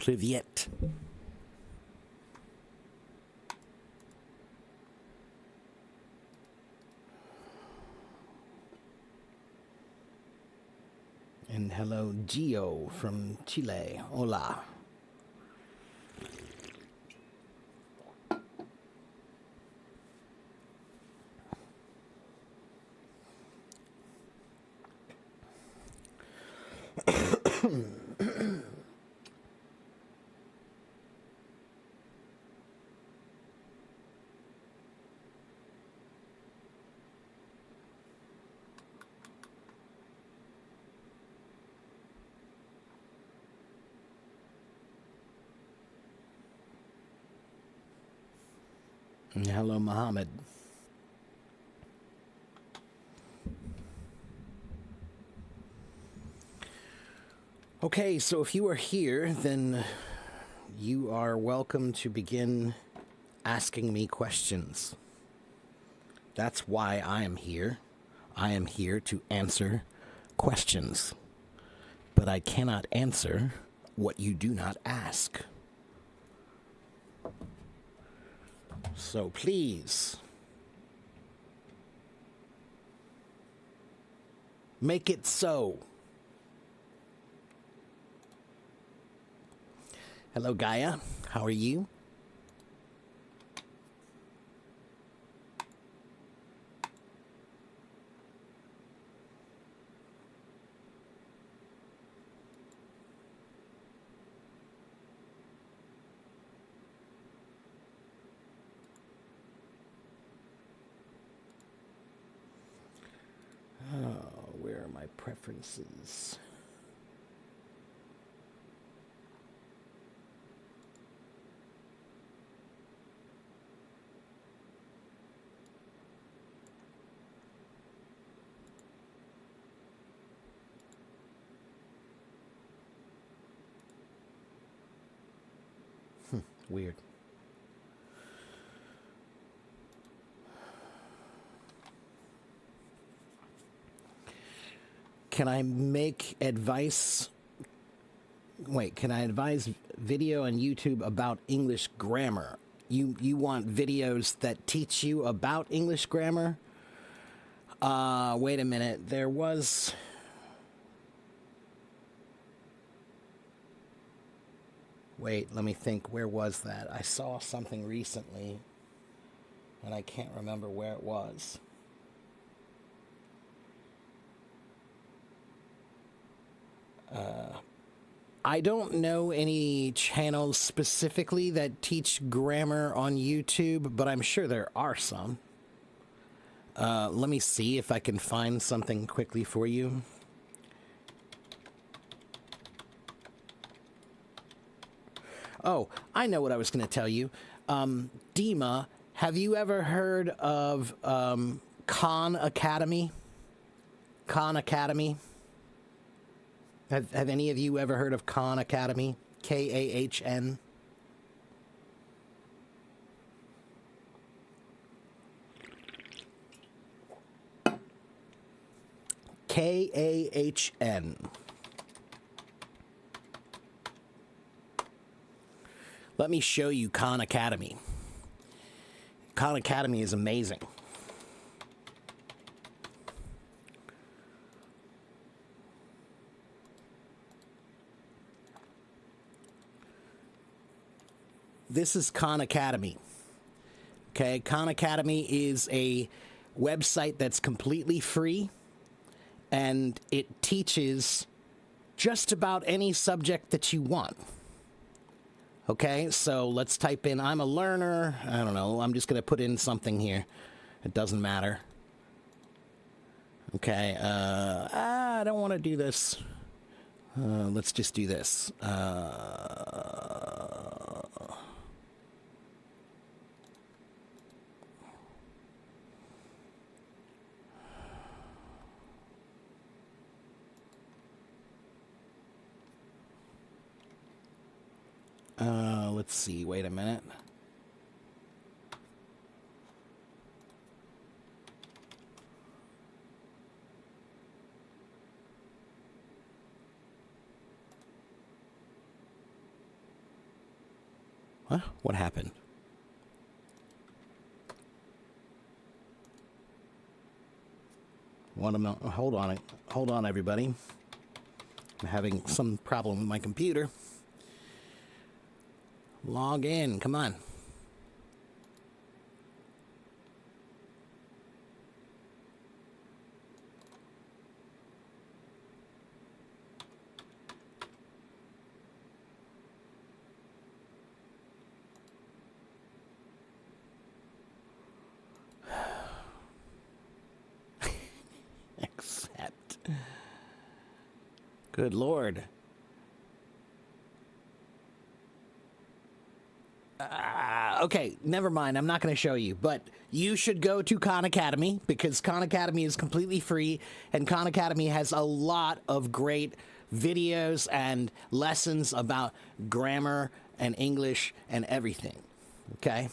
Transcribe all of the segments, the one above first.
Privyet. And hello, Gio from Chile. Hola. And hello, Mohammed. Okay, so if you are here, then you are welcome to begin asking me questions. That's why I am here. I am here to answer questions. But I cannot answer what you do not ask. So please, make it so. Hello, Gaia. How are you? Where are my preferences? Weird. Can I make advice? Wait, can I advise video on YouTube about English grammar? You want videos that teach you about English grammar? Wait a minute. There was... Wait, let me think. Where was that? I saw something recently, and I can't remember where it was. I don't know any channels specifically that teach grammar on YouTube, but I'm sure there are some. Let me see if I can find something quickly for you. Oh, I know what I was going to tell you. Dima, have you ever heard of Khan Academy? Khan Academy? Have any of you ever heard of Khan Academy? K-A-H-N? K-A-H-N. Let me show you Khan Academy. Khan Academy is amazing. This is Khan Academy. Okay, Khan Academy is a website that's completely free, and it teaches just about any subject that you want. Okay, so let's type in, I'm a learner. I don't know, I'm just going to put in something here. It doesn't matter. Okay, I don't want to do this. Let's just do this. Let's see, wait a minute. Huh? What happened? Hold on. Hold on, everybody. I'm having some problem with my computer. Log in. Come on. Accept. Good Lord. Okay, never mind. I'm not going to show you, but you should go to Khan Academy because Khan Academy is completely free, and Khan Academy has a lot of great videos and lessons about grammar and English and everything. Okay?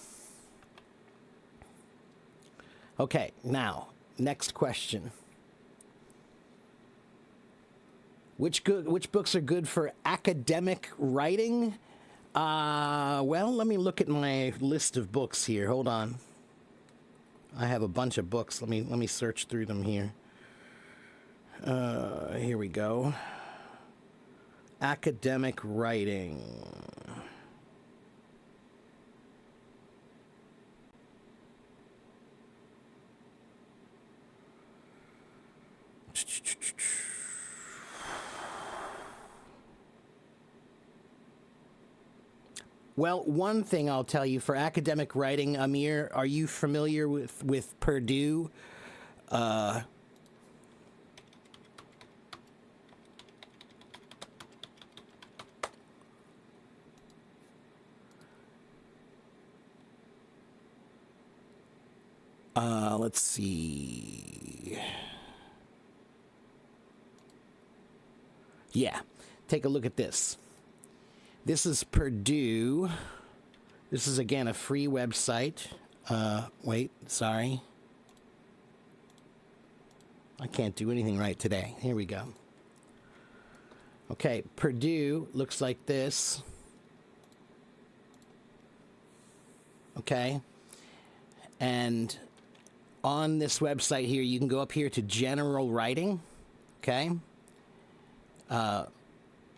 Okay, now, next question. Which books are good for academic writing? Well, let me look at my list of books here. Hold on. I have a bunch of books. Let me search through them here. Here we go. Academic writing. Well, one thing I'll tell you for academic writing, Amir, are you familiar with Purdue? Let's see. Yeah, take a look at this. This is Purdue. This is, again, a free website. Wait, sorry. I can't do anything right today. Here we go. Okay, Purdue looks like this. Okay. And on this website here, you can go up here to general writing. Okay.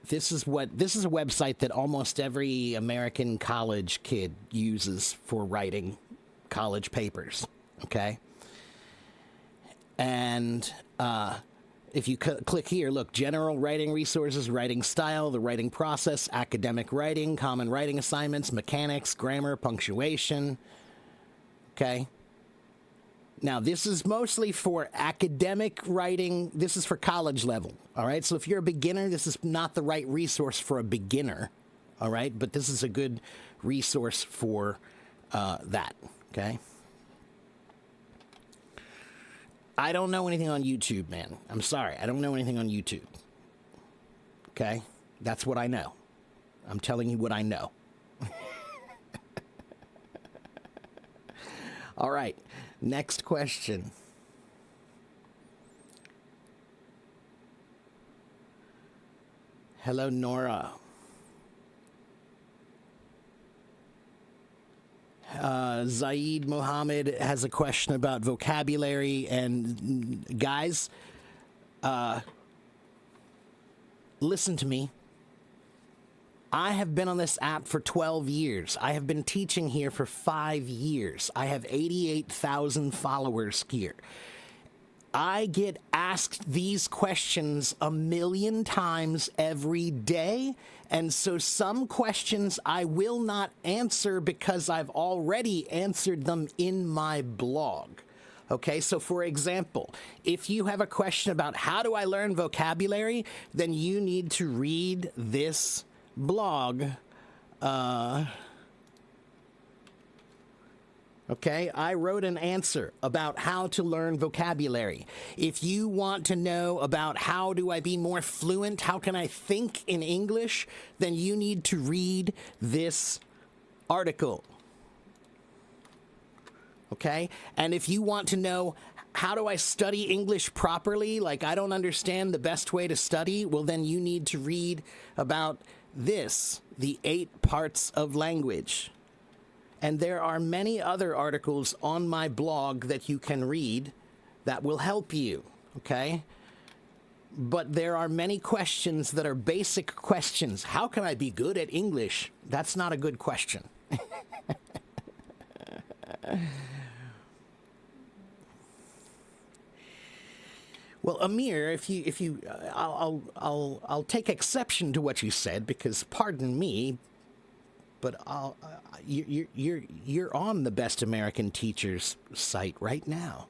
This is a website that almost every American college kid uses for writing college papers, okay? And if you click here, look, general writing resources, writing style, the writing process, academic writing, common writing assignments, mechanics, grammar, punctuation, okay? Now, this is mostly for academic writing. This is for college level, all right? So if you're a beginner, this is not the right resource for a beginner, all right? But this is a good resource for that, okay? I don't know anything on YouTube, man. I'm sorry. I don't know anything on YouTube, okay? That's what I know. I'm telling you what I know. All right. Next question. Hello, Nora. Zaid Mohammed has a question about vocabulary. And guys, listen to me. I have been on this app for 12 years. I have been teaching here for 5 years. I have 88,000 followers here. I get asked these questions a million times every day. And so some questions I will not answer because I've already answered them in my blog. Okay, so for example, if you have a question about how do I learn vocabulary, then you need to read this blog. Okay, I wrote an answer about how to learn vocabulary. If you want to know about how do I be more fluent, how can I think in English, then you need to read this article. Okay, and if you want to know how do I study English properly, like I don't understand the best way to study, well then you need to read about this The 8 Parts of Language. And there are many other articles on my blog that you can read that will help you, okay? But there are many questions that are basic questions. How can I be good at English? That's not a good question. Well, Amir, I'll take exception to what you said because, pardon me, but you're on the Best American Teachers site right now.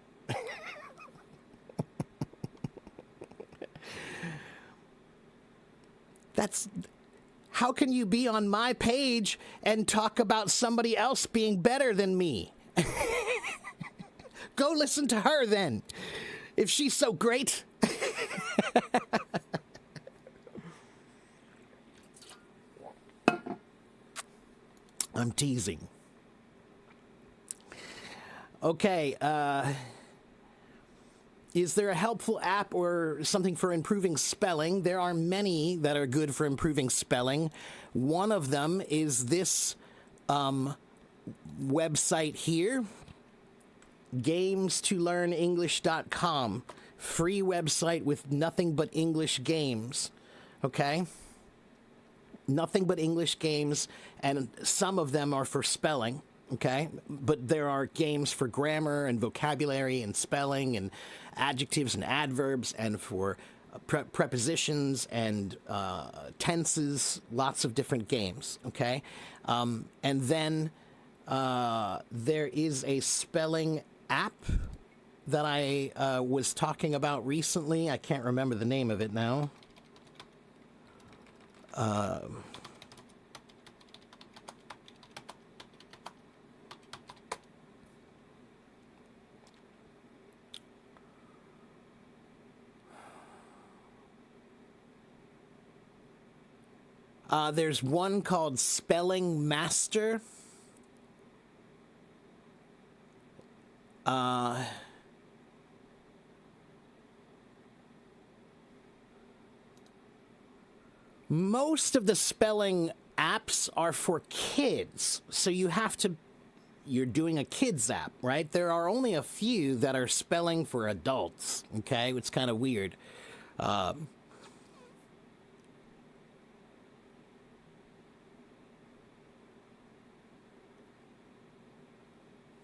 How can you be on my page and talk about somebody else being better than me? Go listen to her then, if she's so great. I'm teasing. Okay, is there a helpful app or something for improving spelling? There are many that are good for improving spelling. One of them is this website here, games2learnenglish.com. Free website with nothing but English games. Okay? Nothing but English games, and some of them are for spelling. Okay, but there are games for grammar and vocabulary and spelling and adjectives and adverbs and for prepositions and tenses, lots of different games, okay? And then there is a spelling app that I was talking about recently. I can't remember the name of it now. There's one called Spelling Master. Most of the spelling apps are for kids, so you're doing a kids app, right? There are only a few that are spelling for adults, okay? It's kind of weird.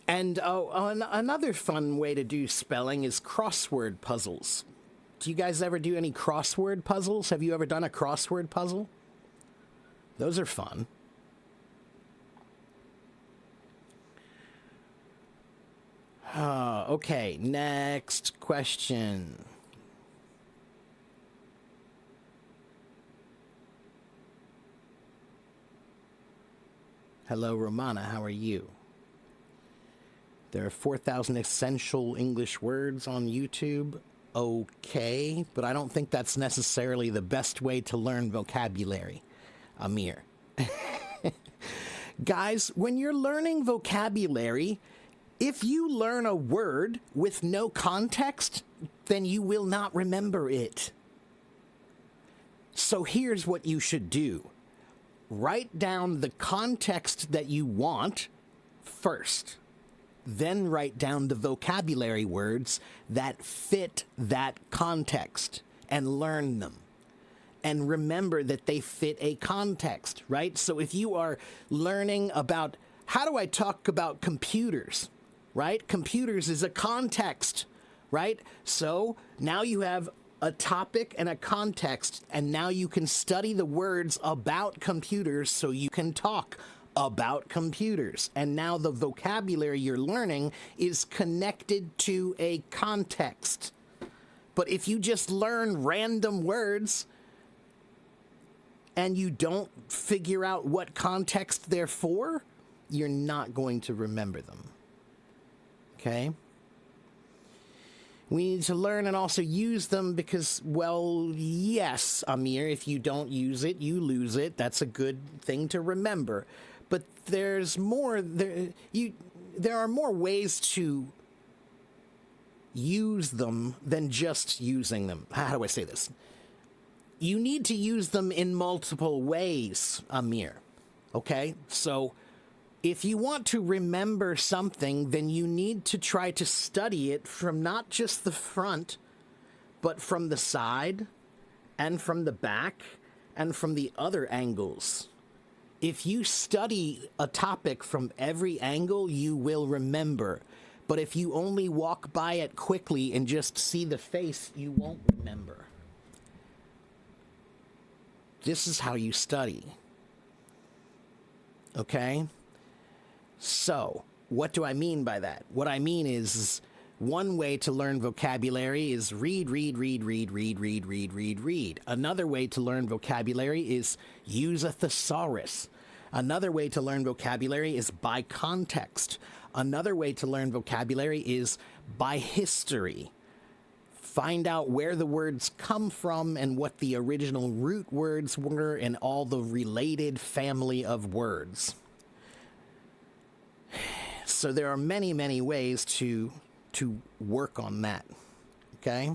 And another fun way to do spelling is crossword puzzles. Do you guys ever do any crossword puzzles? Have you ever done a crossword puzzle? Those are fun. Okay, next question. Hello, Romana. How are you? There are 4,000 essential English words on YouTube. Okay, but I don't think that's necessarily the best way to learn vocabulary, Amir. Guys, when you're learning vocabulary, if you learn a word with no context, then you will not remember it. So here's what you should do. Write down the context that you want first. Then write down the vocabulary words that fit that context and learn them. And remember that they fit a context, right? So if you are learning about how do I talk about computers, right? Computers is a context, right? So now you have a topic and a context, and now you can study the words about computers so you can talk about computers. And now the vocabulary you're learning is connected to a context. But if you just learn random words and you don't figure out what context they're for, you're not going to remember them. Okay? We need to learn and also use them because, well, yes, Amir, if you don't use it, you lose it. That's a good thing to remember. But there's more. There are more ways to use them than just using them. How do I say this? you need to use them in multiple ways, Amir. Okay? So if you want to remember something, then you need to try to study it from not just the front, but from the side and from the back and from the other angles. If you study a topic from every angle, you will remember. But if you only walk by it quickly and just see the face, you won't remember. This is how you study. Okay? So, what do I mean by that? What I mean is one way to learn vocabulary is read. Another way to learn vocabulary is use a thesaurus. Another way to learn vocabulary is by context. Another way to learn vocabulary is by history. Find out where the words come from and what the original root words were and all the related family of words. So there are many, many ways to work on that, okay?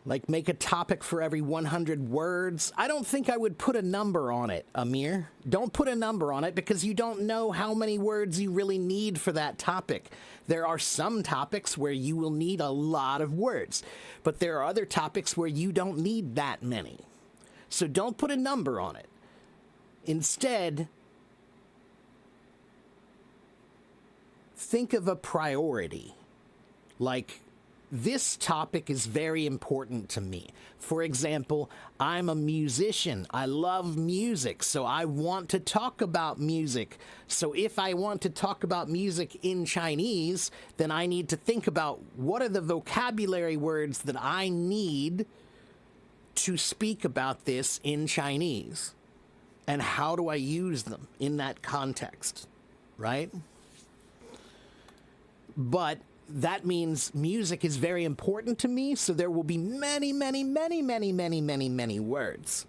Like make a topic for every 100 words. I don't think I would put a number on it, Amir. Don't put a number on it because you don't know how many words you really need for that topic. There are some topics where you will need a lot of words, but there are other topics where you don't need that many. So don't put a number on it. Instead, think of a priority. Like, this topic is very important to me. For example, I'm a musician. I love music, so I want to talk about music. So if I want to talk about music in Chinese, then I need to think about what are the vocabulary words that I need to speak about this in Chinese, and how do I use them in that context, right? But that means music is very important to me, so there will be many words,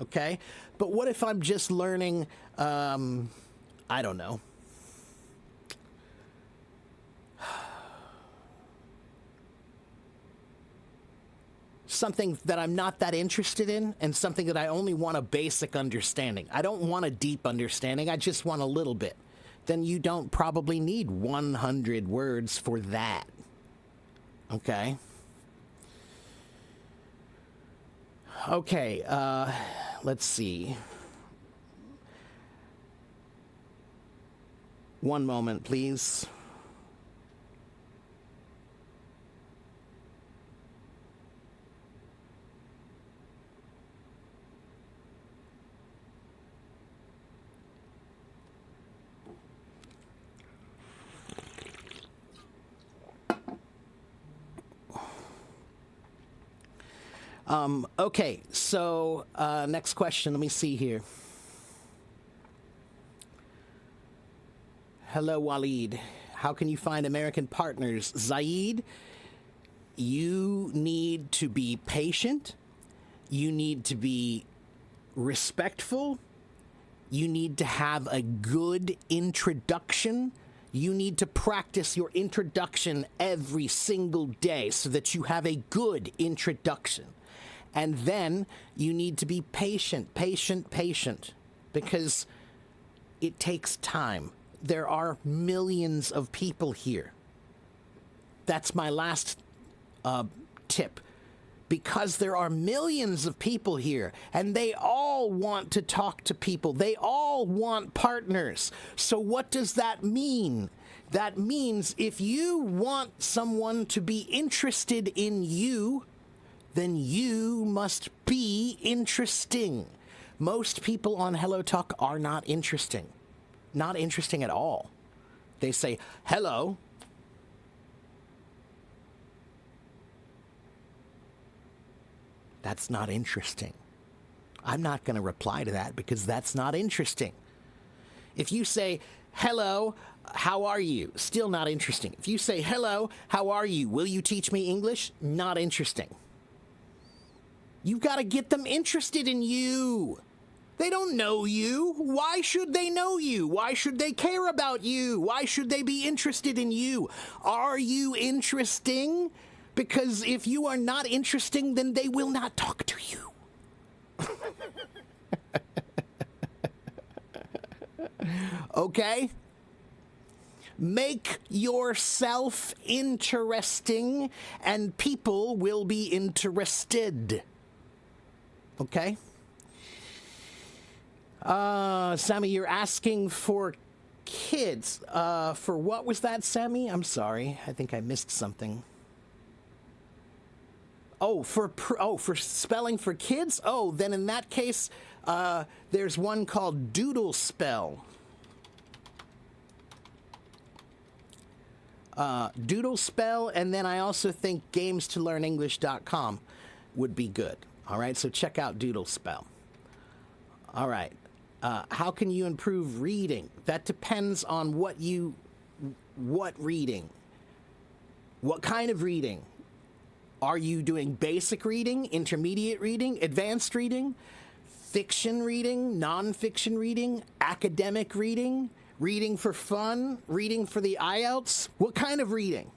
okay? But what if I'm just learning, I don't know, something that I'm not that interested in and something that I only want a basic understanding. I don't want a deep understanding, I just want a little bit. Then you don't probably need 100 words for that. Okay? Okay, let's see. One moment, please. Okay, so next question. Let me see here. Hello, Waleed. How can you find American partners? Zaid, you need to be patient. You need to be respectful. You need to have a good introduction. You need to practice your introduction every single day so that you have a good introduction. And then you need to be patient, because it takes time. There are millions of people here. That's my last tip. Because there are millions of people here, and they all want to talk to people. They all want partners. So what does that mean? That means if you want someone to be interested in you, then you must be interesting. Most people on Hello Talk are not interesting. Not interesting at all. They say, hello. That's not interesting. I'm not going to reply to that because that's not interesting. If you say, hello, how are you? Still not interesting. If you say, hello, how are you? Will you teach me English? Not interesting. You've got to get them interested in you. They don't know you. Why should they know you? Why should they care about you? Why should they be interested in you? Are you interesting? Because if you are not interesting, then they will not talk to you. Okay? Make yourself interesting, and people will be interested. Okay? Sammy, you're asking for kids. For what was that, Sammy? I'm sorry. I think I missed something. Oh, for spelling for kids? Oh, then in that case, there's one called Doodle Spell. Doodle Spell, and then I also think GamesToLearnEnglish.com would be good. All right, so check out Doodle Spell. All right. How can you improve reading? That depends on what reading. What kind of reading? Are you doing basic reading, intermediate reading, advanced reading, fiction reading, nonfiction reading, academic reading, reading for fun, reading for the IELTS? What kind of reading?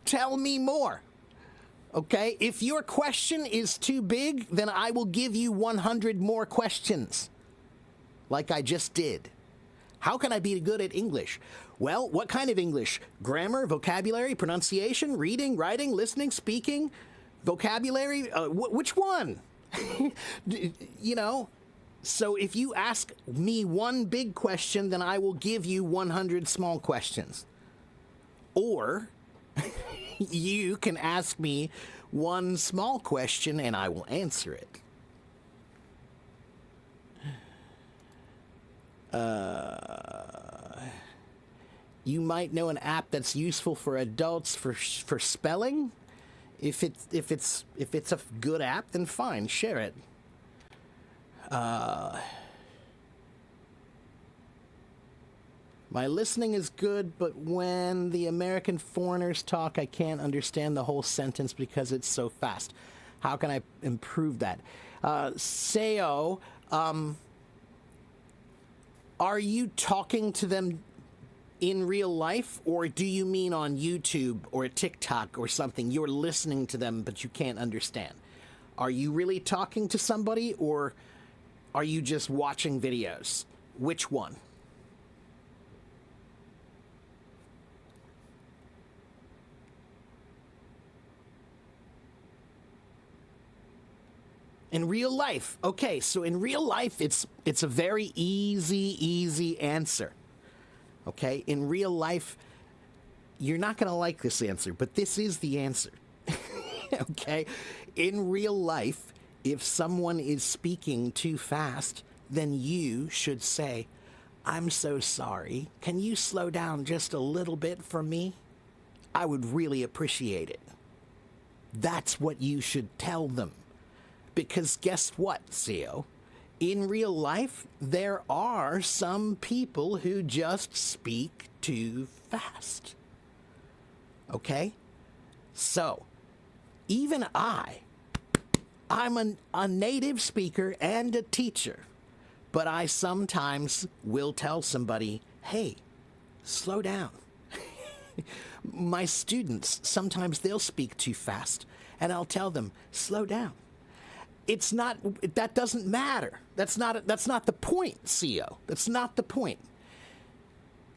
Tell me more. Okay, if your question is too big, then I will give you 100 more questions, like I just did. How can I be good at English? Well, what kind of English? Grammar, vocabulary, pronunciation, reading, writing, listening, speaking, vocabulary? Which one? You know, so if you ask me one big question, then I will give you 100 small questions. Or you can ask me one small question and I will answer it. You might know an app that's useful for adults for spelling. If it's a good app, then fine, share it. My listening is good, but when the American foreigners talk, I can't understand the whole sentence because it's so fast. How can I improve that? Seo, are you talking to them in real life, or do you mean on YouTube or TikTok or something? You're listening to them, but you can't understand. Are you really talking to somebody, or are you just watching videos? Which one? In real life. Okay, so in real life, it's a very easy answer. Okay, in real life, you're not going to like this answer, but this is the answer. Okay, in real life, if someone is speaking too fast, then you should say, "I'm so sorry. Can you slow down just a little bit for me? I would really appreciate it." That's what you should tell them. Because guess what, Seo? In real life, there are some people who just speak too fast. Okay? So, even I'm a native speaker and a teacher, but I sometimes will tell somebody, "Hey, slow down." My students, sometimes they'll speak too fast, and I'll tell them, "Slow down." That doesn't matter. That's not the point, Seo. That's not the point.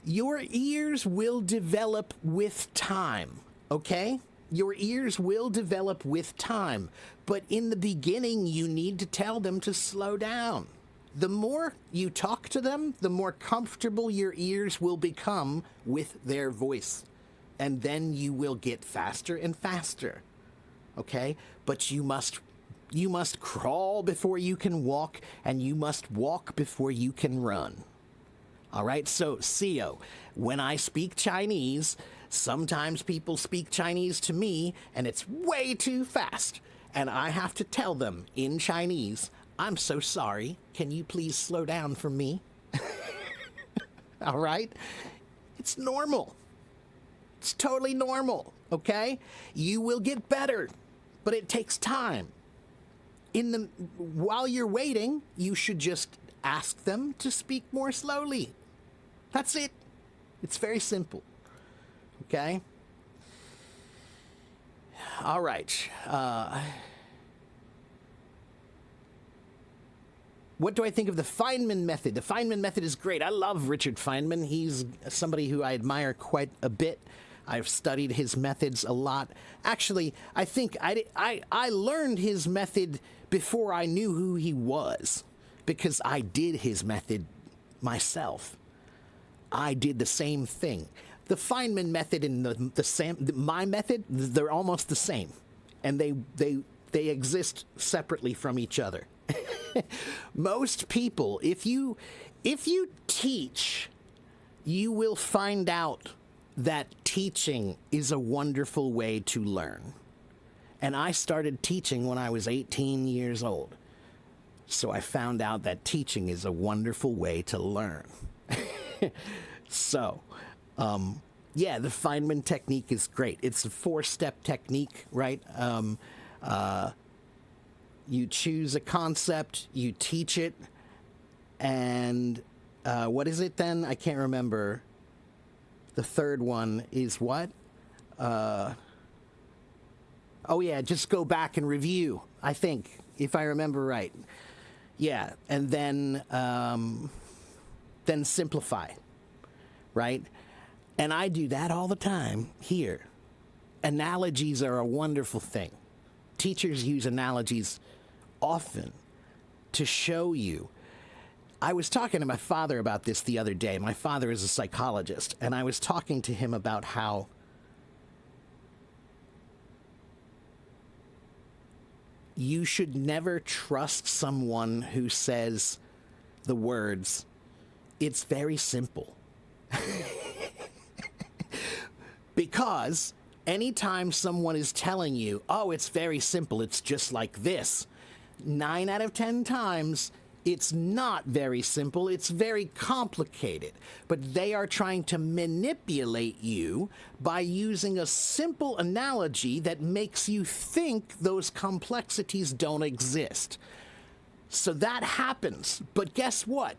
Your ears will develop with time, okay? Your ears will develop with time, but in the beginning, you need to tell them to slow down. The more you talk to them, the more comfortable your ears will become with their voice, and then you will get faster and faster, okay? But you must crawl before you can walk, and you must walk before you can run. All right, so Seo, when I speak Chinese, sometimes people speak Chinese to me, and it's way too fast. And I have to tell them in Chinese, "I'm so sorry. Can you please slow down for me?" All right? It's normal. It's totally normal, okay? You will get better, but it takes time. While you're waiting, you should just ask them to speak more slowly. That's it. It's very simple. Okay? All right. What do I think of the Feynman method? The Feynman method is great. I love Richard Feynman. He's somebody who I admire quite a bit. I've studied his methods a lot. Actually, I think I learned his method before I knew who he was, because I did his method myself. I did the same thing. The Feynman method and my method, they're almost the same, and they exist separately from each other. Most people, if you teach, you will find out that teaching is a wonderful way to learn. And I started teaching when I was 18 years old. So I found out that teaching is a wonderful way to learn. So, yeah, the Feynman technique is great. It's a 4-step technique, right? You choose a concept, you teach it, and what is it then? I can't remember. The third one is what? Oh, yeah, just go back and review, I think, if I remember right. Yeah, and then simplify, right? And I do that all the time here. Analogies are a wonderful thing. Teachers use analogies often to show you. I was talking to my father about this the other day. My father is a psychologist, and I was talking to him about how you should never trust someone who says the words, "It's very simple." Because anytime someone is telling you, "Oh, it's very simple, it's just like this," 9 out of 10 times, it's not very simple, it's very complicated. But they are trying to manipulate you by using a simple analogy that makes you think those complexities don't exist. So that happens. But guess what?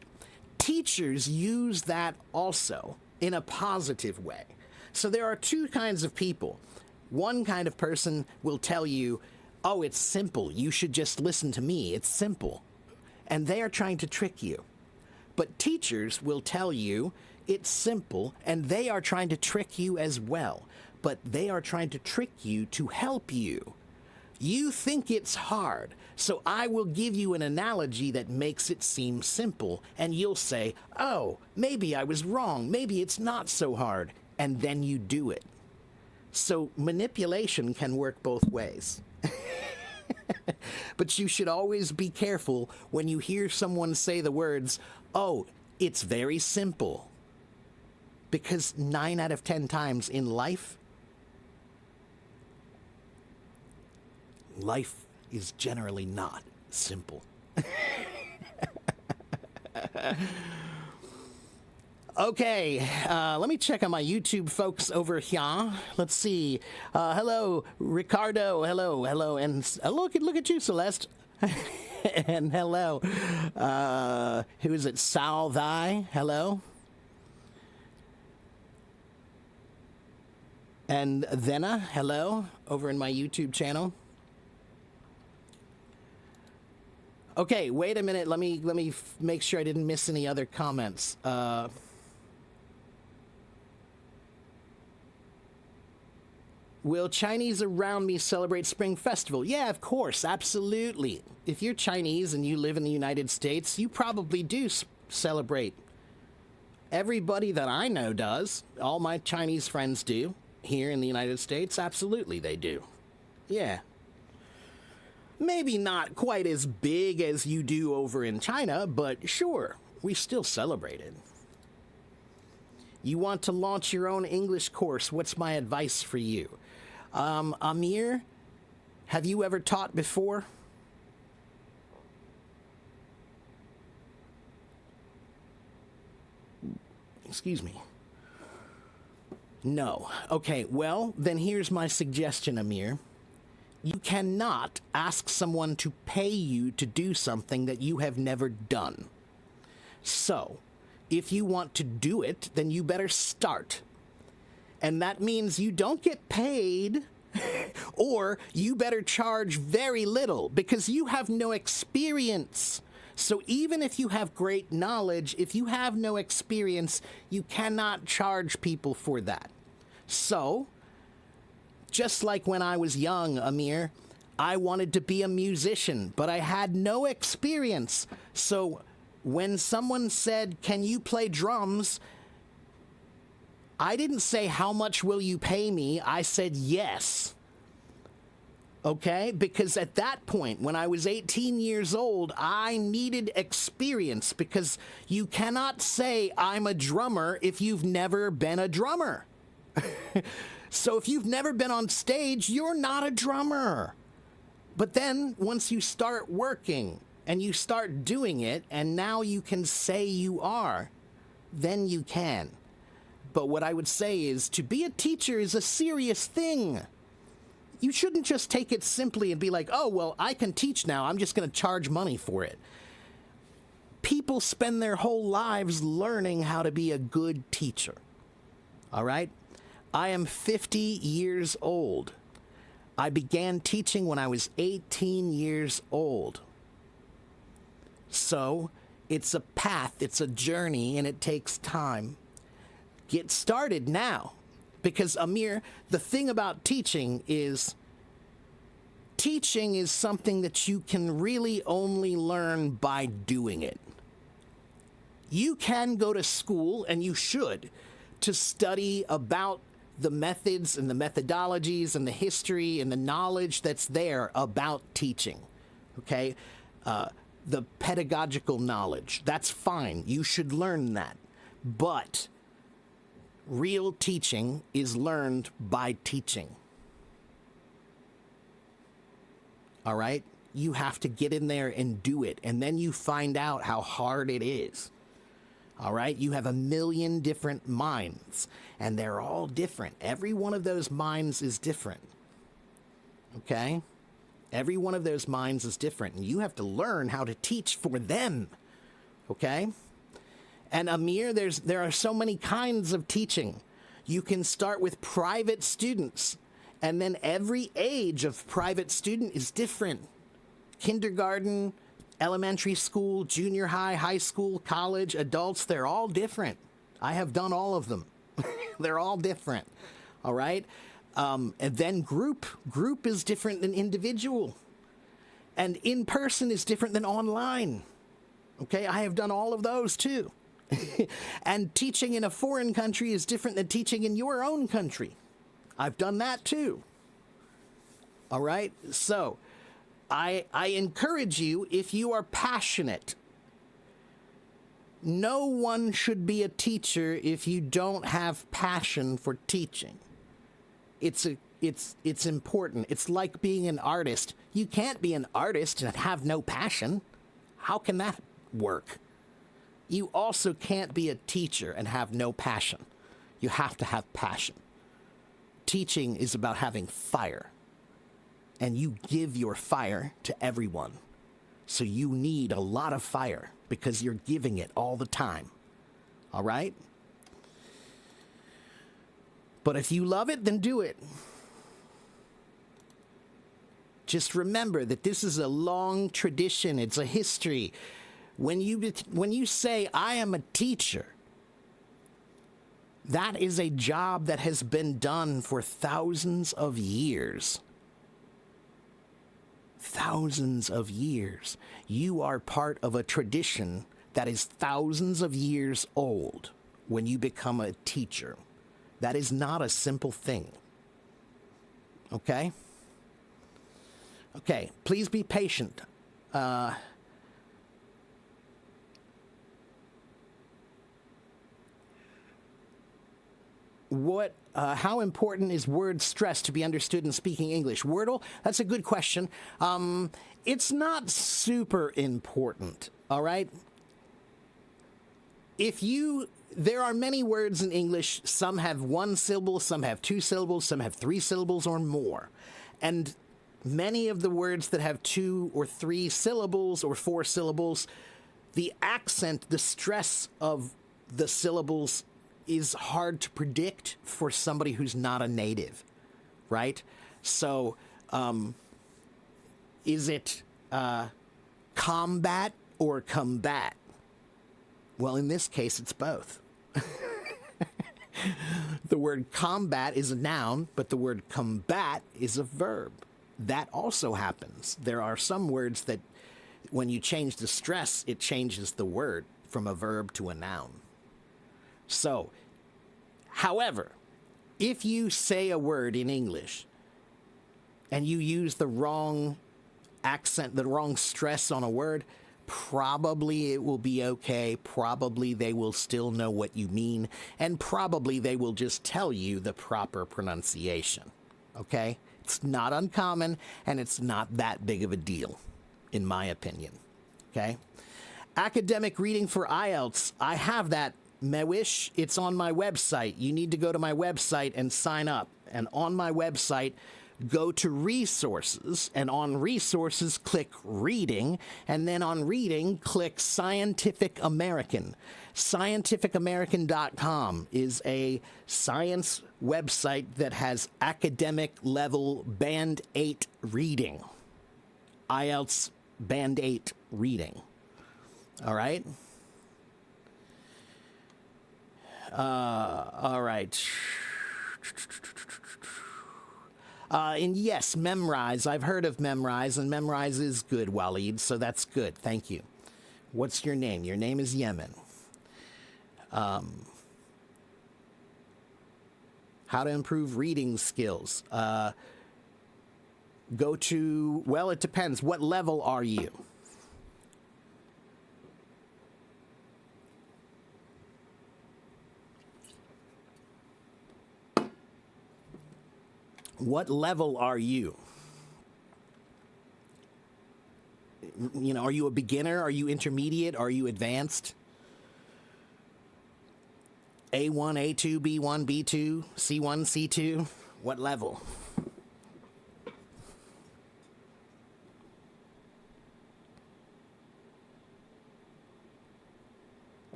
Teachers use that also in a positive way. So there are two kinds of people. One kind of person will tell you, "Oh, it's simple. You should just listen to me. It's simple." And they are trying to trick you. But teachers will tell you it's simple, and they are trying to trick you as well. But they are trying to trick you to help you. You think it's hard, so I will give you an analogy that makes it seem simple, and you'll say, "Oh, maybe I was wrong. Maybe it's not so hard." And then you do it. So manipulation can work both ways. But you should always be careful when you hear someone say the words, "Oh, it's very simple." Because 9 out of 10 times in life is generally not simple. Okay, let me check on my YouTube folks over here. Let's see. Hello, Ricardo. Hello, and look at you, Celeste. And hello. Who is it? Sal Thy. Hello. And Thena. Hello, over in my YouTube channel. Okay, wait a minute. Let me make sure I didn't miss any other comments. Will Chinese around me celebrate Spring Festival? Yeah, of course, absolutely. If you're Chinese and you live in the United States, you probably do celebrate. Everybody that I know does. All my Chinese friends do. Here in the United States, absolutely they do. Yeah. Maybe not quite as big as you do over in China, but sure, we still celebrate it. You want to launch your own English course, what's my advice for you? Amir, have you ever taught before? Excuse me. No. Okay, well, then here's my suggestion, Amir. You cannot ask someone to pay you to do something that you have never done. So, if you want to do it, then you better start. And that means you don't get paid Or you better charge very little because you have no experience. So even if you have great knowledge, if you have no experience, you cannot charge people for that. So, just like when I was young, Amir, I wanted to be a musician, but I had no experience. So when someone said, "Can you play drums?" I didn't say, "How much will you pay me?" I said, "Yes." Okay? Because at that point, when I was 18 years old, I needed experience because you cannot say I'm a drummer if you've never been a drummer. So if you've never been on stage, you're not a drummer. But then once you start working and you start doing it, and now you can say you are, then you can. But what I would say is to be a teacher is a serious thing. You shouldn't just take it simply and be like, "Oh, well, I can teach now. I'm just going to charge money for it." People spend their whole lives learning how to be a good teacher. All right? I am 50 years old. I began teaching when I was 18 years old. So it's a path, it's a journey, and it takes time. Get started now. Because, Amir, the thing about teaching is something that you can really only learn by doing it. You can go to school, and you should, to study about the methods and the methodologies and the history and the knowledge that's there about teaching, okay? The pedagogical knowledge, that's fine. You should learn that. But real teaching is learned by teaching. All right? You have to get in there and do it, and then you find out how hard it is. All right? You have a million different minds, and they're all different. Every one of those minds is different. Okay? Every one of those minds is different, and you have to learn how to teach for them. Okay? And Amir, there are so many kinds of teaching. You can start with private students, and then every age of private student is different. Kindergarten, elementary school, junior high, high school, college, adults, they're all different. I have done all of them. They're all different. All right? And then group is different than individual. And in-person is different than online. Okay? I have done all of those too. And teaching in a foreign country is different than teaching in your own country. I've done that too. All right? So, I encourage you, if you are passionate, no one should be a teacher if you don't have passion for teaching. It's important. It's like being an artist. You can't be an artist and have no passion. How can that work? You also can't be a teacher and have no passion. You have to have passion. Teaching is about having fire. And you give your fire to everyone. So you need a lot of fire because you're giving it all the time. All right? But if you love it, then do it. Just remember that this is a long tradition. It's a history. When you say, "I am a teacher," that is a job that has been done for thousands of years. Thousands of years. You are part of a tradition that is thousands of years old when you become a teacher. That is not a simple thing. Okay? Okay, please be patient. How important is word stress to be understood in speaking English? Wordle? That's a good question. It's not super important, all right? There are many words in English. Some have one syllable, some have two syllables, some have three syllables or more. And many of the words that have 2 or 3 syllables or 4 syllables, the accent, the stress of the syllables is hard to predict for somebody who's not a native, right? So, is it combat or combat? Well, in this case, it's both. The word combat is a noun, but the word combat is a verb. That also happens. There are some words that when you change the stress, it changes the word from a verb to a noun. So, however, if you say a word in English and you use the wrong accent, the wrong stress on a word, probably it will be okay. Probably they will still know what you mean. And probably they will just tell you the proper pronunciation. Okay? It's not uncommon, and it's not that big of a deal, in my opinion. Okay? Academic reading for IELTS. I have that, Mewish. It's on my website. You need to go to my website and sign up. And on my website, go to resources, and on resources, click reading, and then on reading, click Scientific American. Scientificamerican.com is a science website that has academic level Band 8 reading. IELTS Band 8 reading. All right? All right. And yes, Memrise. I've heard of Memrise, and Memrise is good, Waleed, so that's good. Thank you. What's your name? Your name is Yemen. How to improve reading skills. Go to, well, it depends. What level are you? What level are you? You know, are you a beginner? Are you intermediate? Are you advanced? A1, A2, B1, B2, C1, C2? What level?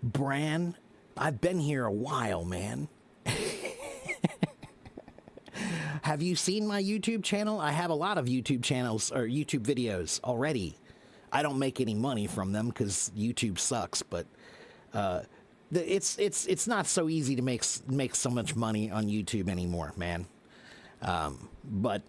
Bran, I've been here a while, man. Have you seen my YouTube channel? I have a lot of YouTube channels or YouTube videos already. I don't make any money from them because YouTube sucks, but it's not so easy to make so much money on YouTube anymore, man. But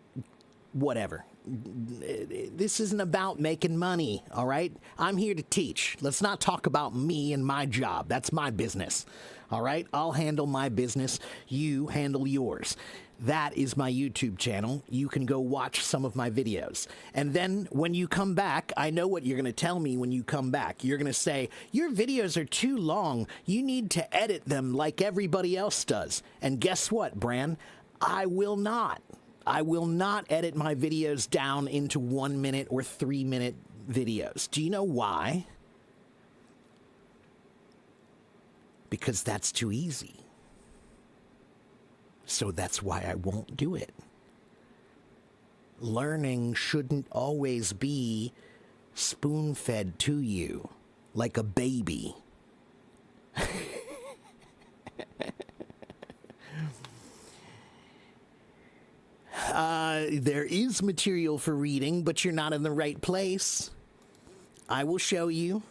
whatever. This isn't about making money, all right? I'm here to teach. Let's not talk about me and my job. That's my business, all right? I'll handle my business. You handle yours. That is my YouTube channel. You can go watch some of my videos. And then when you come back, I know what you're going to tell me when you come back. You're going to say, your videos are too long. You need to edit them like everybody else does. And guess what, Bran? I will not. I will not edit my videos down into 1 minute or 3 minute videos. Do you know why? Because that's too easy. So that's why I won't do it. Learning shouldn't always be spoon-fed to you like a baby. There is material for reading, but you're not in the right place. I will show you.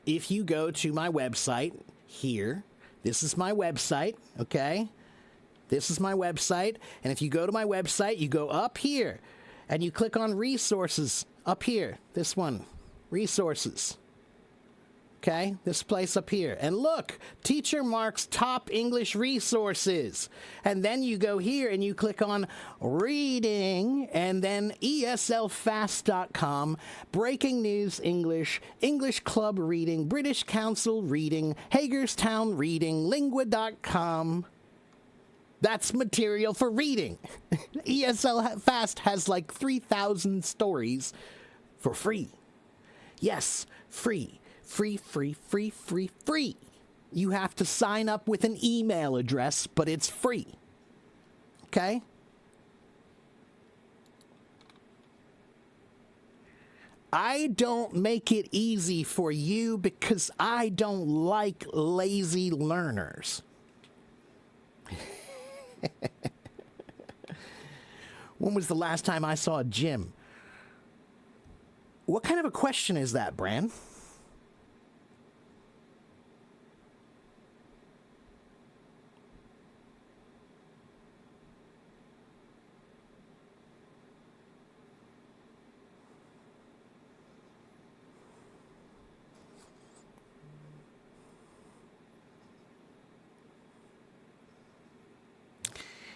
If you go to my website here, this is my website, okay? This is my website, and if you go to my website, you go up here, and you click on resources up here, this one, resources. Okay, this place up here. And look, Teacher Mark's top English resources. And then you go here and you click on reading, and then eslfast.com, Breaking News English, English Club Reading, British Council Reading, Hagerstown Reading, Lingua.com. That's material for reading. ESL Fast has like 3,000 stories for free. Yes, free. Free, free, free, free, free. You have to sign up with an email address, but it's free. Okay? I don't make it easy for you because I don't like lazy learners. When was the last time I saw a gym? What kind of a question is that, Bran?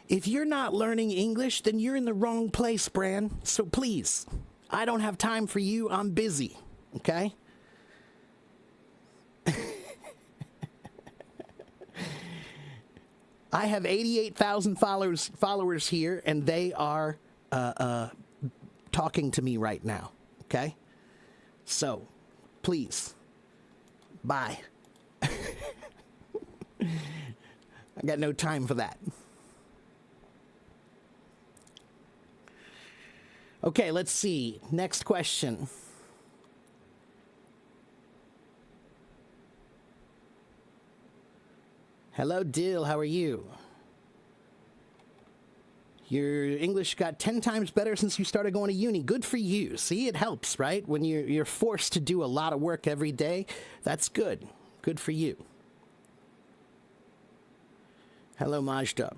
If you're not learning English, then you're in the wrong place, Bran. So please, I don't have time for you. I'm busy, okay? I have 88,000 followers here, and they are talking to me right now, okay? So, please, bye. I got no time for that. Okay, let's see. Next question. Hello, Dill. How are you? Your English got 10 times better since you started going to uni. Good for you. See, it helps, right? When you're forced to do a lot of work every day, that's good. Good for you. Hello, Majda.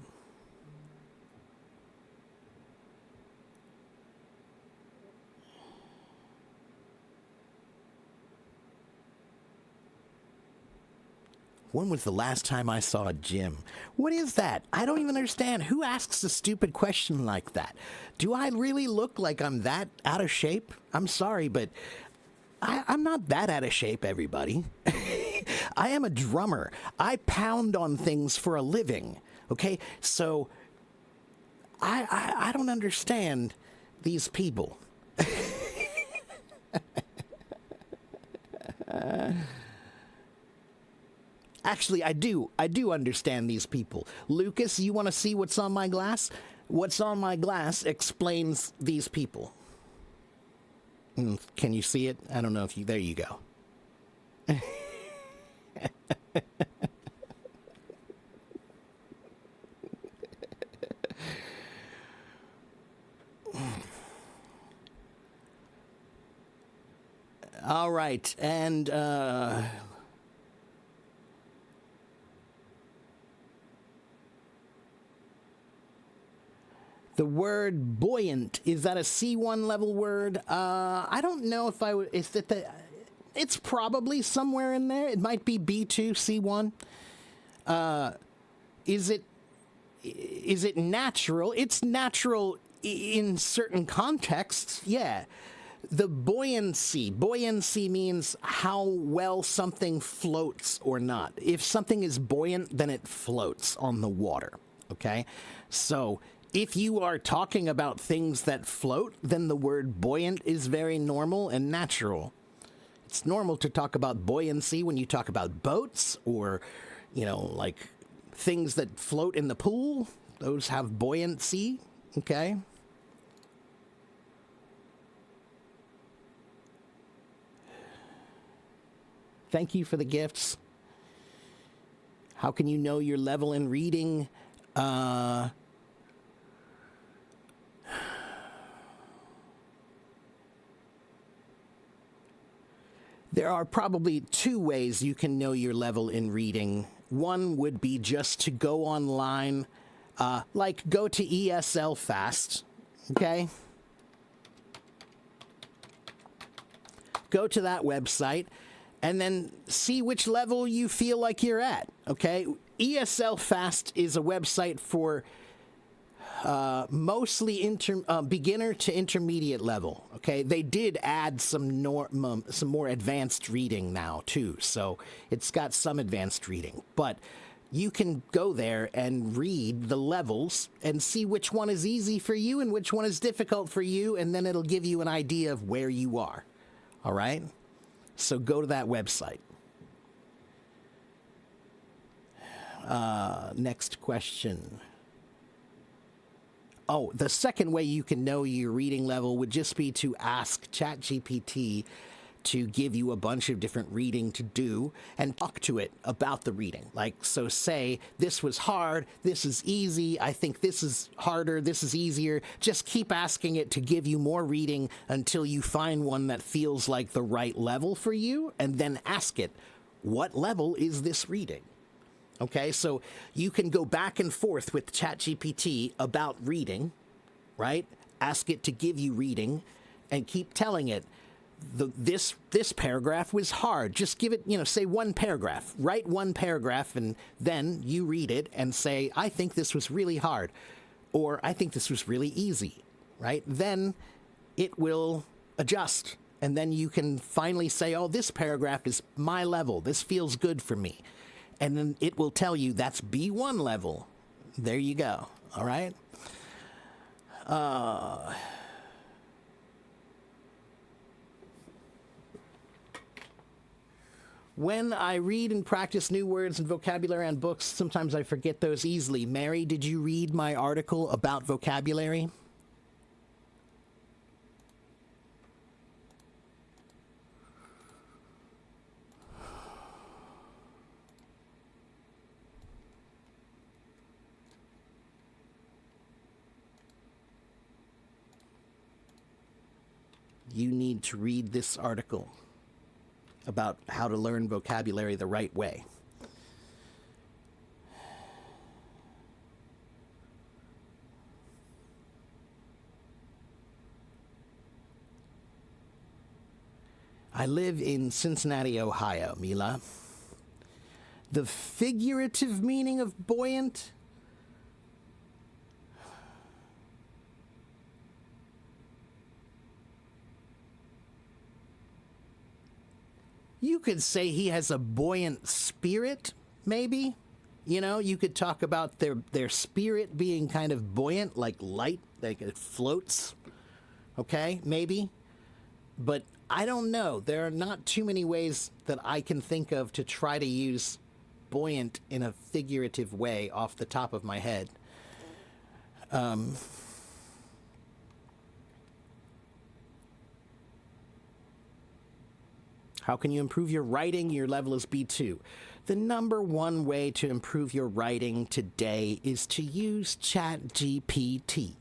When was the last time I saw a gym? What is that? I don't even understand. Who asks a stupid question like that? Do I really look like I'm that out of shape? I'm sorry, but I'm not that out of shape, everybody. I am a drummer. I pound on things for a living. Okay? So I don't understand these people. Actually, I do understand these people. Lucas, you want to see what's on my glass? What's on my glass explains these people. Can you see it? I don't know if you... There you go. All right, and... the word buoyant, is that a C1 level word? I don't know if I would... Is it the... It's probably somewhere in there. It might be B2, C1. Is it natural? It's natural in certain contexts, yeah. The buoyancy. Buoyancy means how well something floats or not. If something is buoyant, then it floats on the water, okay? So... if you are talking about things that float, then the word buoyant is very normal and natural. It's normal to talk about buoyancy when you talk about boats or, you know, like things that float in the pool. Those have buoyancy, okay? Thank you for the gifts. How can you know your level in reading? There are probably two ways you can know your level in reading. One would be just to go online, like go to ESL Fast, okay? Go to that website and then see which level you feel like you're at, okay? ESL Fast is a website for mostly beginner to intermediate level. Okay, they did add some more advanced reading now too, so it's got some advanced reading. But you can go there and read the levels and see which one is easy for you and which one is difficult for you, and then it'll give you an idea of where you are. All right, so go to that website. Next question. Oh, the second way you can know your reading level would just be to ask ChatGPT to give you a bunch of different reading to do and talk to it about the reading. Like, so say, this was hard, this is easy, I think this is harder, this is easier. Just keep asking it to give you more reading until you find one that feels like the right level for you, and then ask it, what level is this reading? Okay, so you can go back and forth with ChatGPT about reading, right? Ask it to give you reading and keep telling it, this paragraph was hard. Just give it, say one paragraph. Write one paragraph, and then you read it and say, I think this was really hard, or I think this was really easy, right? Then it will adjust, and then you can finally say, oh, this paragraph is my level. This feels good for me. And then it will tell you that's B1 level. There you go. All right? When I read and practice new words and vocabulary on books, sometimes I forget those easily. Mary, did you read my article about vocabulary? You need to read this article about how to learn vocabulary the right way. I live in Cincinnati, Ohio, Mila. The figurative meaning of buoyant? You could say he has a buoyant spirit, maybe. You could talk about their spirit being kind of buoyant, like light, like it floats. Okay, maybe. But I don't know. There are not too many ways that I can think of to try to use buoyant in a figurative way off the top of my head. How can you improve your writing? Your level is B2. The number one way to improve your writing today is to use ChatGPT.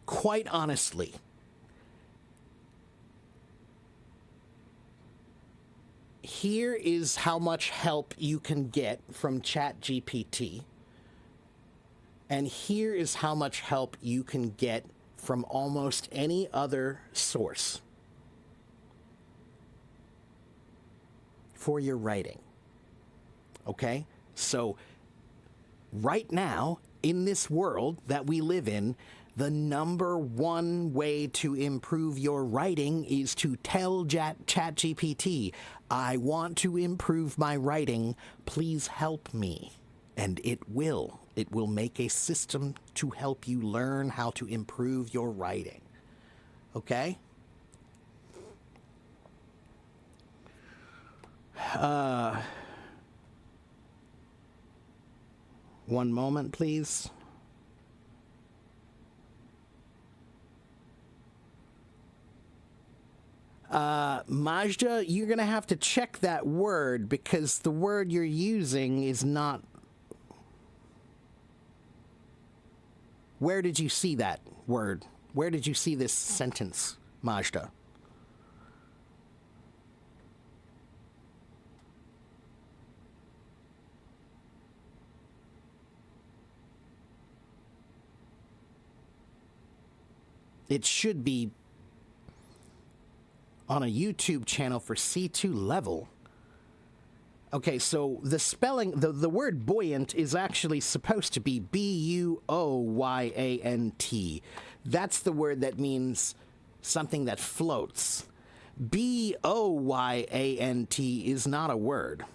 Quite honestly, here is how much help you can get from ChatGPT, and here is how much help you can get from almost any other source for your writing. Okay? So, right now, in this world that we live in, the number one way to improve your writing is to tell ChatGPT, I want to improve my writing, please help me. And it will. It will make a system to help you learn how to improve your writing. Okay? One moment, please. Majda, you're going to have to check that word because the word you're using is not... Where did you see that word? Where did you see this sentence, Majda? It should be on a YouTube channel for C2 level. Okay, so the spelling, the word buoyant is actually supposed to be B-U-O-Y-A-N-T. That's the word that means something that floats. B-O-Y-A-N-T is not a word.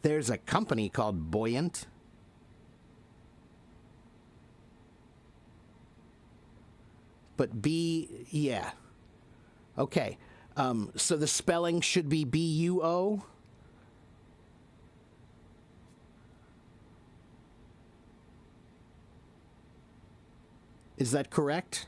There's a company called Buoyant. But yeah. Okay. So the spelling should be B-U-O. Is that correct?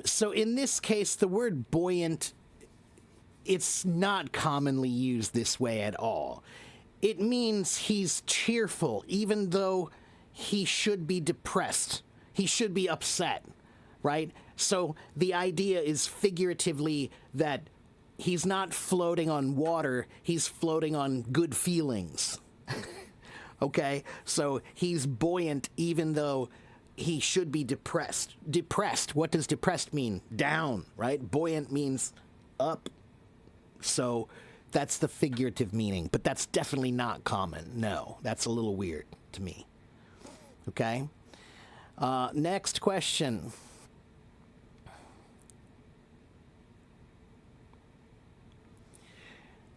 So in this case, the word buoyant, it's not commonly used this way at all. It means he's cheerful, even though he should be depressed. He should be upset, right? So the idea is figuratively that he's not floating on water, he's floating on good feelings. Okay? So he's buoyant even though he should be depressed. Depressed, what does depressed mean? Down, right? Buoyant means up. So that's the figurative meaning, but that's definitely not common. No, that's a little weird to me. Okay? Next question.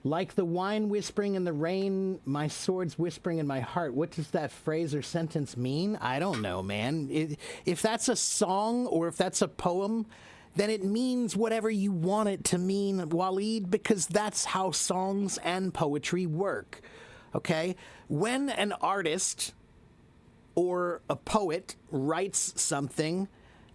Like the wine whispering in the rain, my sword's whispering in my heart. What does that phrase or sentence mean? I don't know, man. If that's a song or if that's a poem, then it means whatever you want it to mean, Waleed, because that's how songs and poetry work. Okay? When an artist or a poet writes something,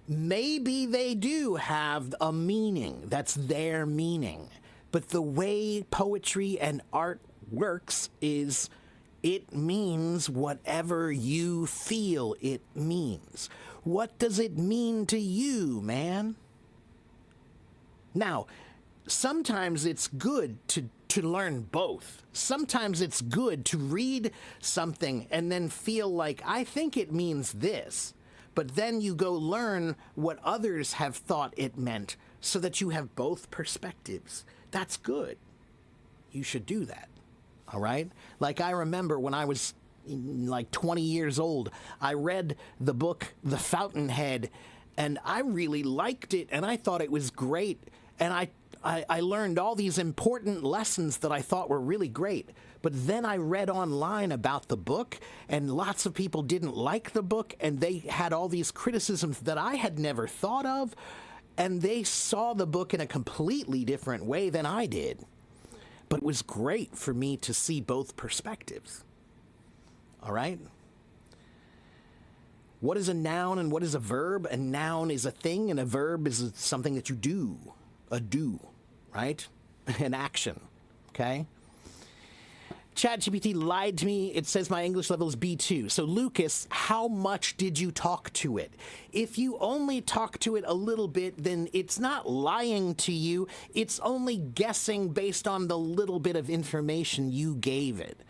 maybe they do have a meaning. That's their meaning. But the way poetry and art works is it means whatever you feel it means. What does it mean to you, man? Now, sometimes it's good to learn both. Sometimes it's good to read something and then feel like, I think it means this. But then you go learn what others have thought it meant so that you have both perspectives. That's good. You should do that. All right? Like I remember when I was like 20 years old, I read the book The Fountainhead, and I really liked it, and I thought it was great. And I learned all these important lessons that I thought were really great. But then I read online about the book, and lots of people didn't like the book, and they had all these criticisms that I had never thought of. And they saw the book in a completely different way than I did. But it was great for me to see both perspectives. All right? What is a noun and what is a verb? A noun is a thing, and a verb is something that you do. A do, right? An action. Okay? ChatGPT lied to me. It says my English level is B2. So, Lucas, how much did you talk to it? If you only talk to it a little bit, then it's not lying to you. It's only guessing based on the little bit of information you gave it.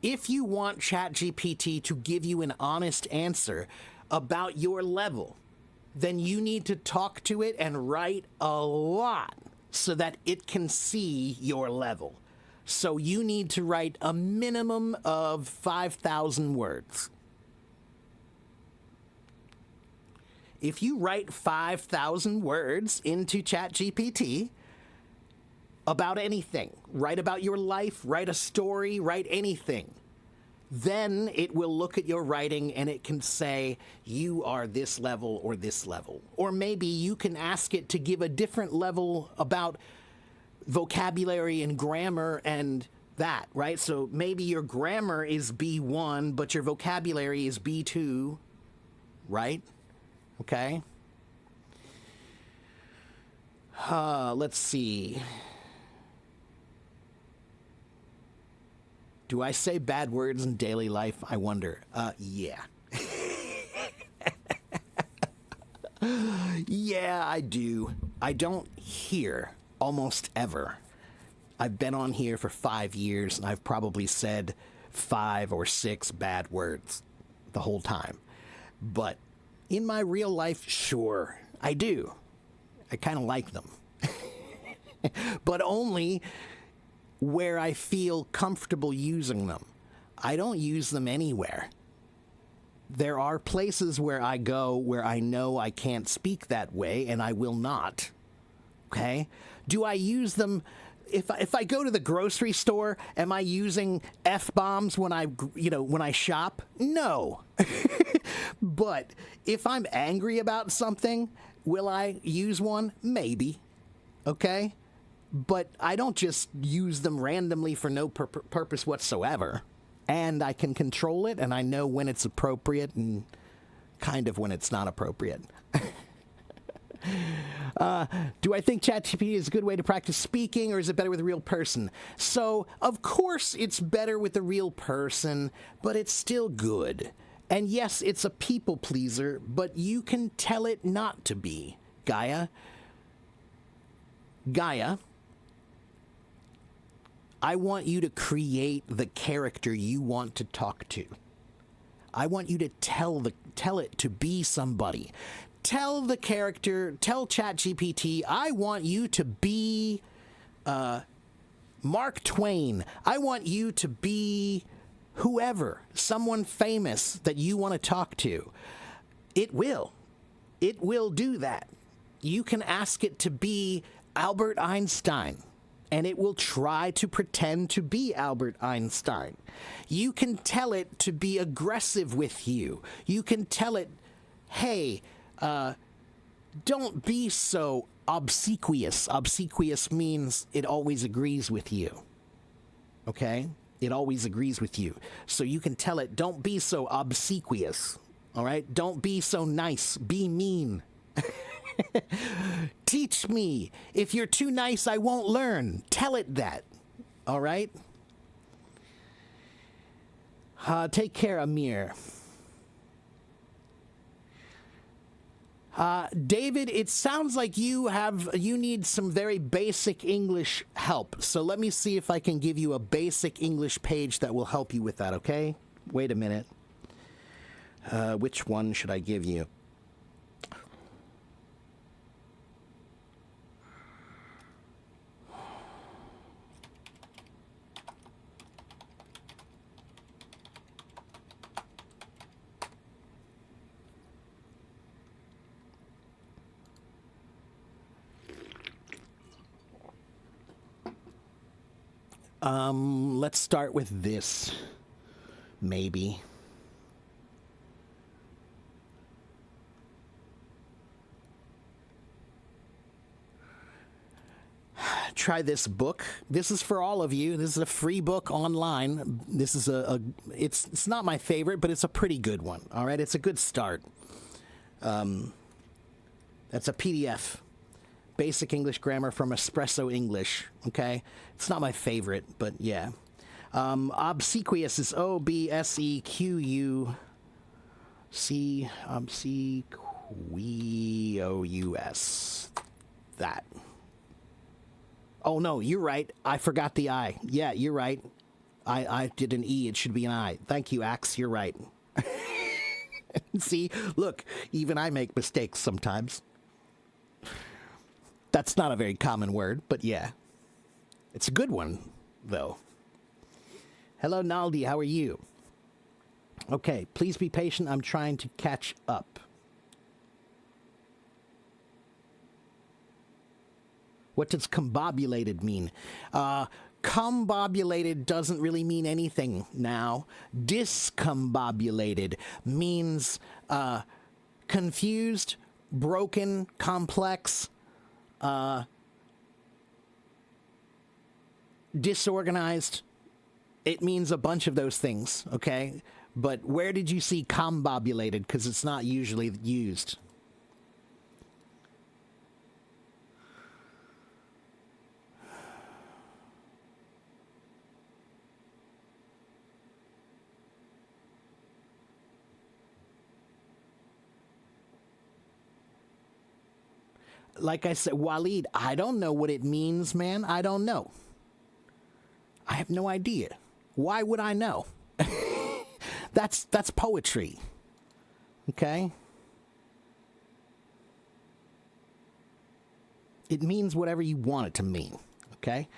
If you want ChatGPT to give you an honest answer about your level, then you need to talk to it and write a lot so that it can see your level. So you need to write a minimum of 5,000 words. If you write 5,000 words into ChatGPT about anything, write about your life, write a story, write anything, then it will look at your writing and it can say you are this level or this level. Or maybe you can ask it to give a different level about vocabulary and grammar and that, right? So maybe your grammar is B1, but your vocabulary is B2, right? Okay. Let's see. Do I say bad words in daily life? I wonder. Yeah. Yeah, I do. I don't hear almost ever. I've been on here for 5 years, and I've probably said 5 or 6 bad words the whole time. But in my real life, sure, I do. I kind of like them. But only where I feel comfortable using them. I don't use them anywhere. There are places where I go where I know I can't speak that way, and I will not. Okay? Do I use them if I go to the grocery store, am I using F-bombs when I shop? No. But if I'm angry about something, will I use one? Maybe. Okay? But I don't just use them randomly for no purpose whatsoever. And I can control it, and I know when it's appropriate and kind of when it's not appropriate. Do I think ChatGPT is a good way to practice speaking, or is it better with a real person? So, of course, it's better with a real person, but it's still good. And yes, it's a people pleaser, but you can tell it not to be. Gaia, I want you to create the character you want to talk to. I want you to tell it to be somebody. Tell ChatGPT, I want you to be Mark Twain. I want you to be whoever, someone famous that you want to talk to. It will. It will do that. You can ask it to be Albert Einstein, and it will try to pretend to be Albert Einstein. You can tell it to be aggressive with you. You can tell it, hey, don't be so obsequious. Obsequious means it always agrees with you. Okay? It always agrees with you. So you can tell it, don't be so obsequious. All right? Don't be so nice. Be mean. Teach me. If you're too nice, I won't learn. Tell it that. All right? Take care, Amir. David, it sounds like you need some very basic English help. So let me see if I can give you a basic English page that will help you with that, okay? Wait a minute. Which one should I give you? Let's start with this, maybe. Try this book. This is for all of you. This is a free book online. This is it's not my favorite, but it's a pretty good one. All right, it's a good start. That's a PDF. Basic English Grammar from Espresso English, okay? It's not my favorite, but yeah. Obsequious is O-B-S-E-Q-U-C, obsequious. That. Oh, no, you're right. I forgot the I. Yeah, you're right. I did an E. It should be an I. Thank you, Axe. You're right. See? Look, even I make mistakes sometimes. That's not a very common word, but yeah. It's a good one, though. Hello, Naldi. How are you? Okay, please be patient. I'm trying to catch up. What does combobulated mean? Combobulated doesn't really mean anything now. Discombobulated means confused, broken, complex, disorganized. It means a bunch of those things, okay? But where did you see combobulated? Because it's not usually used. Like I said, Waleed, I don't know what it means, man. I don't know. I have no idea. Why would I know? That's poetry. Okay? It means whatever you want it to mean. Okay?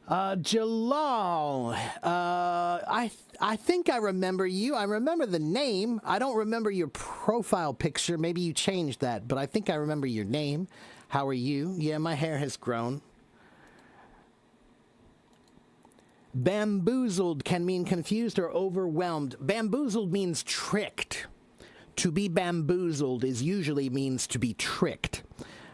Jalal, I think I remember you. I remember the name. I don't remember your profile picture. Maybe you changed that, but I think I remember your name. How are you? Yeah, my hair has grown. Bamboozled can mean confused or overwhelmed. Bamboozled means tricked. To be bamboozled is usually means to be tricked.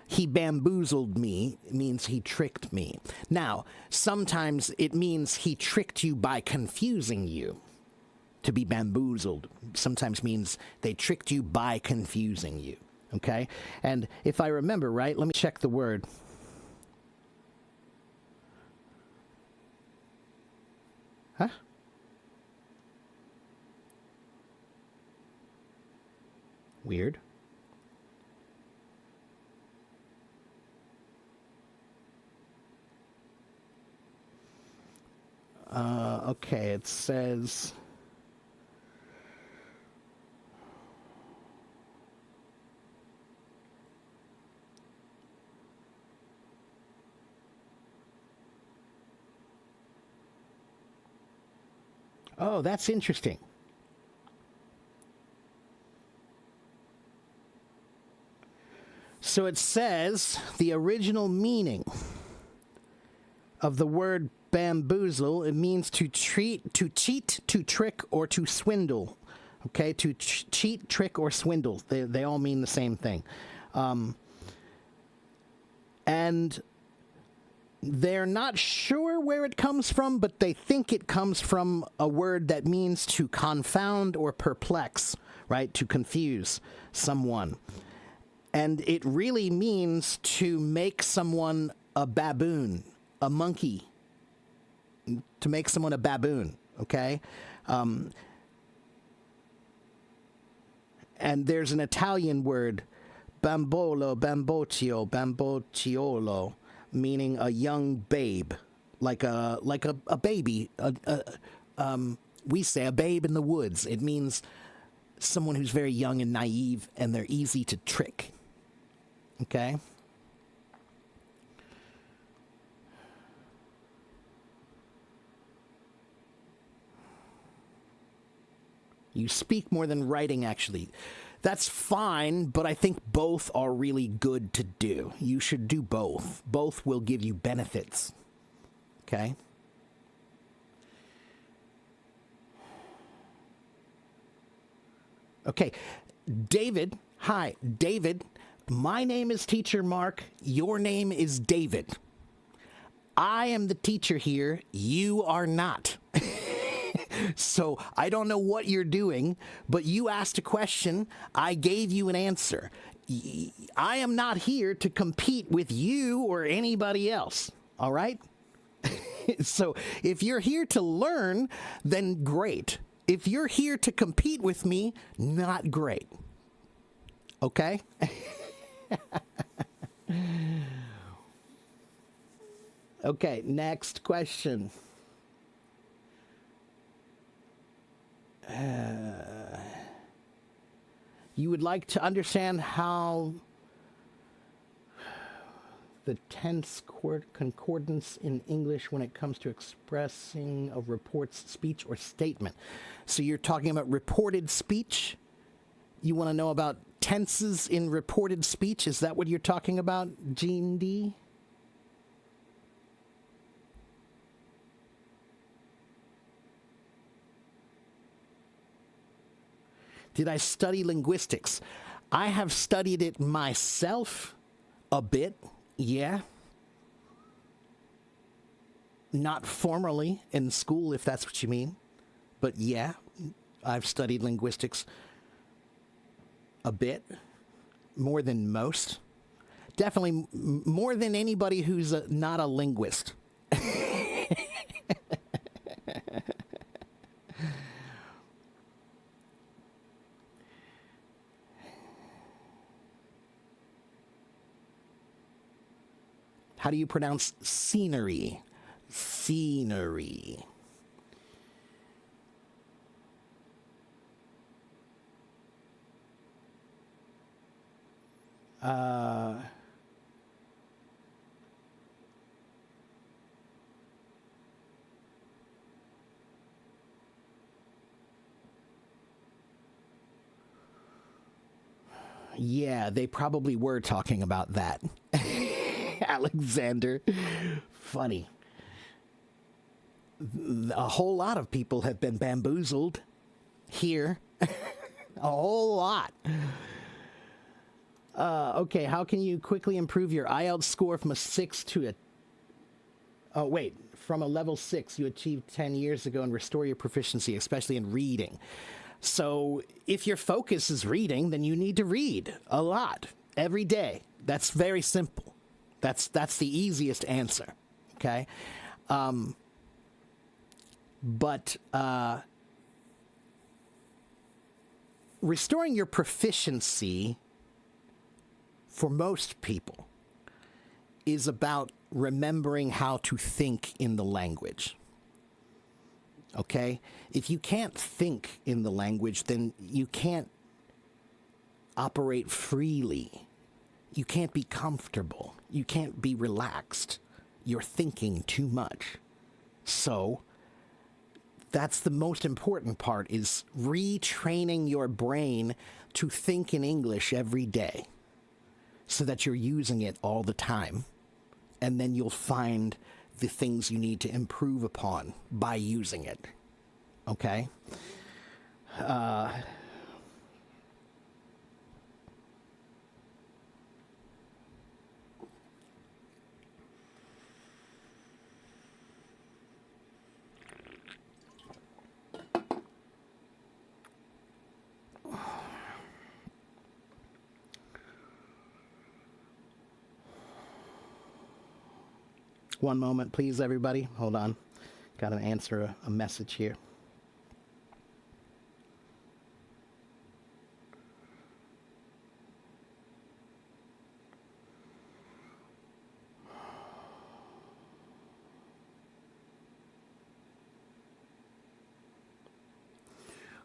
He bamboozled me means he tricked me. Now, sometimes it means he tricked you by confusing you. To be bamboozled sometimes means they tricked you by confusing you. Okay? And if I remember right, let me check the word. Huh? Weird. Okay, it says... Oh, that's interesting. So it says the original meaning of the word bamboozle, it means to cheat, to trick, or to swindle. Okay, to cheat, trick, or swindle. They all mean the same thing. And they're not sure where it comes from, but they think it comes from a word that means to confound or perplex, right? To confuse someone. And it really means to make someone a baboon, a monkey, to make someone a baboon, okay? And there's an Italian word, bambolo, bambocciolo, meaning a young babe, like a baby. We say a babe in the woods. It means someone who's very young and naive, and they're easy to trick. Okay? You speak more than writing, actually. That's fine, but I think both are really good to do. You should do both. Both will give you benefits. Okay? Okay. David, hi. David, my name is Teacher Mark. Your name is David. I am the teacher here. You are not. So I don't know what you're doing, but you asked a question. I gave you an answer. I am not here to compete with you or anybody else. All right? So if you're here to learn, then great. If you're here to compete with me, not great. Okay? Okay, next question. You would like to understand how the tense concordance in English when it comes to expressing a report's speech or statement. So you're talking about reported speech? You want to know about tenses in reported speech? Is that what you're talking about, Gene D? Did I study linguistics? I have studied it myself a bit, yeah. Not formally in school, if that's what you mean. But yeah, I've studied linguistics a bit, more than most. Definitely more than anybody who's not a linguist. How do you pronounce scenery? Scenery. Yeah, they probably were talking about that. Alexander. Funny. A whole lot of people have been bamboozled here. A whole lot. Okay, how can you quickly improve your IELTS score from a 6 to a... Oh, wait. From a level 6 you achieved 10 years ago and restore your proficiency, especially in reading. So if your focus is reading, then you need to read a lot every day. That's very simple. That's the easiest answer. Okay? But restoring your proficiency for most people is about remembering how to think in the language. Okay? If you can't think in the language, then you can't operate freely. You can't be comfortable. You can't be relaxed. You're thinking too much. So that's the most important part, is retraining your brain to think in English every day so that you're using it all the time. And then you'll find the things you need to improve upon by using it. Okay? One moment, please, everybody. Hold on. Got to answer a message here.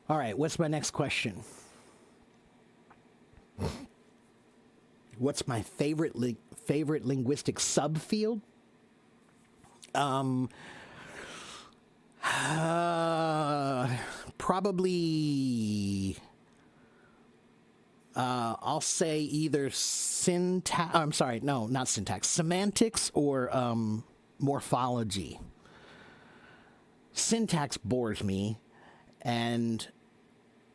All right, what's my next question? What's my favorite linguistic subfield? Probably, I'll say either syntax, I'm sorry, no, not syntax, semantics or morphology. Syntax bores me, and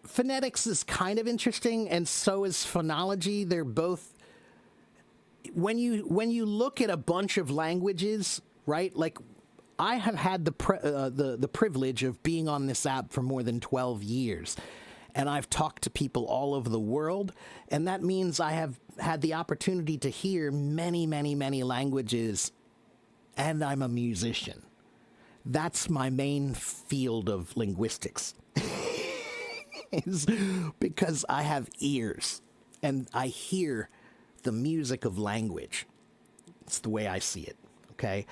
phonetics is kind of interesting, and so is phonology. They're both, when you look at a bunch of languages, right? Like, I have had the privilege of being on this app for more than 12 years, and I've talked to people all over the world, and that means I have had the opportunity to hear many, many, many languages, and I'm a musician. That's my main field of linguistics, is because I have ears, and I hear the music of language. It's the way I see it. Okay.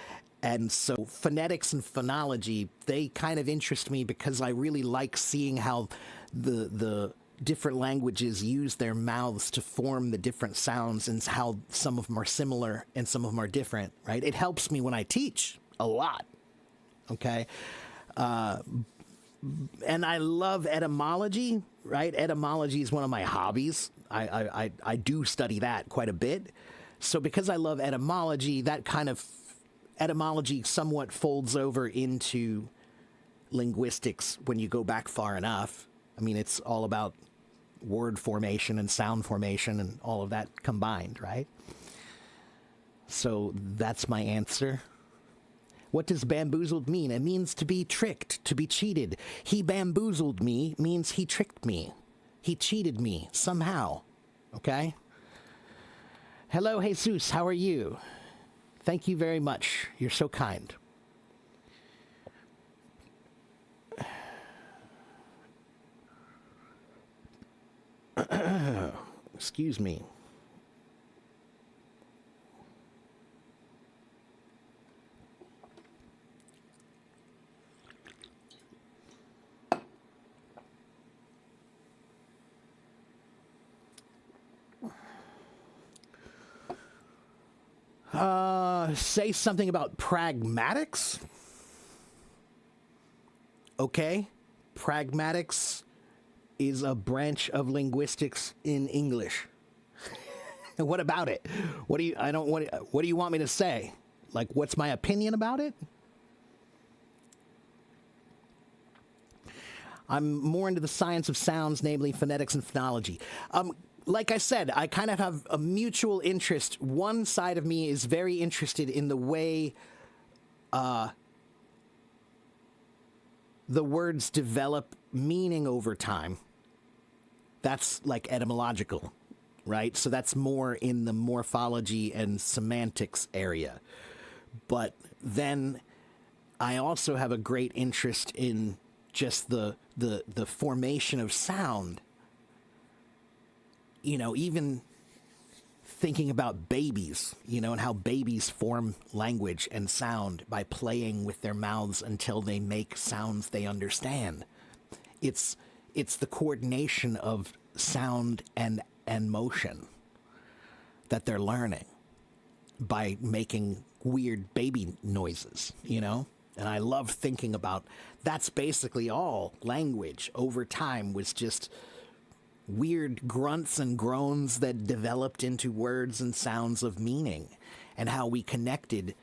And so phonetics and phonology, they kind of interest me because I really like seeing how the different languages use their mouths to form the different sounds, and how some of them are similar and some of them are different, right? It helps me when I teach a lot. Okay. And I love etymology, right? Etymology is one of my hobbies. I do study that quite a bit. So because I love etymology, that kind of etymology somewhat folds over into linguistics when you go back far enough. I mean, it's all about word formation and sound formation and all of that combined, right? So that's my answer. What does bamboozled mean? It means to be tricked, to be cheated. He bamboozled me means he tricked me. He cheated me somehow. Okay? Hello, Jesus. How are you? Thank you very much. You're so kind. Excuse me. Say something about pragmatics. Okay. Pragmatics is a branch of linguistics in English. What about it? What do you want me to say? Like, what's my opinion about it? I'm more into the science of sounds, namely phonetics and phonology. Like I said, I kind of have a mutual interest. One side of me is very interested in the way the words develop meaning over time. That's like etymological, right? So that's more in the morphology and semantics area. But then I also have a great interest in just the formation of sound. You know, even thinking about babies, you know, and how babies form language and sound by playing with their mouths until they make sounds they understand. It's the coordination of sound and motion that they're learning by making weird baby noises, you know? And I love thinking about that's basically all language over time was just weird grunts and groans that developed into words and sounds of meaning, and how we connected